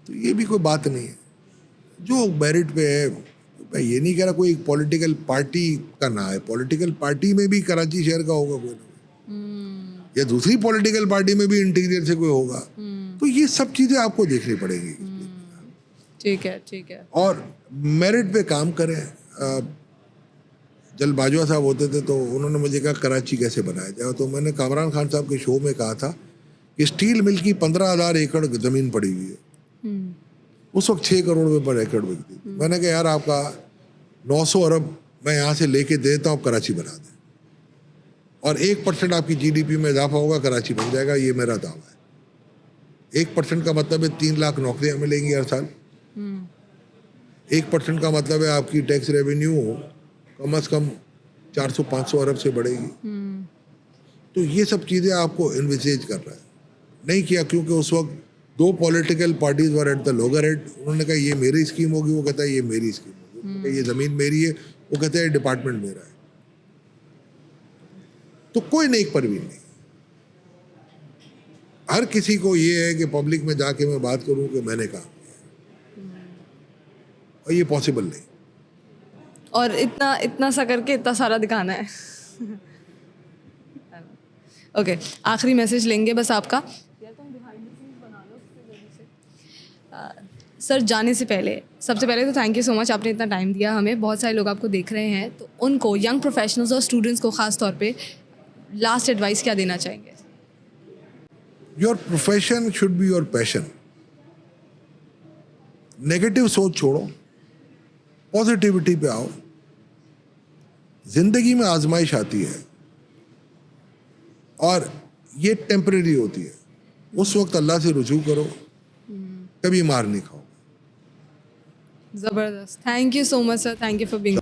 तो ये भी कोई बात नहीं है. जो मेरिट पे है, मैं ये नहीं कह रहा कोई एक पॉलिटिकल पार्टी का ना है, पॉलिटिकल पार्टी में भी कराची शहर का होगा कोई ना कोई, या दूसरी पॉलिटिकल पार्टी में भी इंटीरियर से कोई होगा. तो ये सब चीज़ें आपको देखनी पड़ेगी. ठीक है, ठीक है. और मेरिट पे काम करें. जल बाजवा साहब होते थे तो उन्होंने मुझे कहा कराची कैसे बनाया जाए, तो मैंने कामरान खान साहब के शो में कहा था कि स्टील मिल की 15,000 एकड़ ज़मीन पड़ी हुई है. उस वक्त 6 करोड़ रुपये पर एकड़ बिकती थी. मैंने कहा यार आपका 900 अरब मैं यहाँ से लेके देता हूँ, कराची बना दें, और 1% आपकी GDP में इजाफा होगा, कराची बन जाएगा. ये मेरा दावा है. 1% का मतलब है 3 लाख नौकरियाँ मिलेंगी हर साल. 1% का मतलब है आपकी टैक्स रेवेन्यू कम से कम 400-500 अरब से बढ़ेगी. तो ये सब चीज़ें आपको इन्विसेज कर रहा है. नहीं किया क्योंकि उस वक्त 2 political parties were at the lower head. उन्होंने कहा ये मेरी स्कीम होगी, वो कहता है ये मेरी स्कीम होगी. ये ज़मीन मेरी है, वो कहता है ये डिपार्टमेंट मेरा है. तो कोई नेक परवीन नहीं. हर किसी को ये है कि पब्लिक में जाके मैं बात करूं कि मैंने कहा, और ये पॉसिबल नहीं. और इतना सा करके इतना सारा दिखाना है. ओके, आखिरी मैसेज लेंगे बस आपका. सर, जाने से पहले सबसे पहले तो थैंक यू सो मच, आपने इतना टाइम दिया हमें. बहुत सारे लोग आपको देख रहे हैं, तो उनको, यंग प्रोफेशनल्स और स्टूडेंट्स को ख़ास तौर पे लास्ट एडवाइस क्या देना चाहेंगे? Your profession should be your passion. Negative सोच छोड़ो, पॉजिटिविटी पे आओ. जिंदगी में आजमाइश आती है और ये टेम्परेरी होती है. उस वक्त अल्लाह से रुजू करो, कभी मार नहीं खाओ. ज़बरदस्त. Thank you so much sir, thank you for being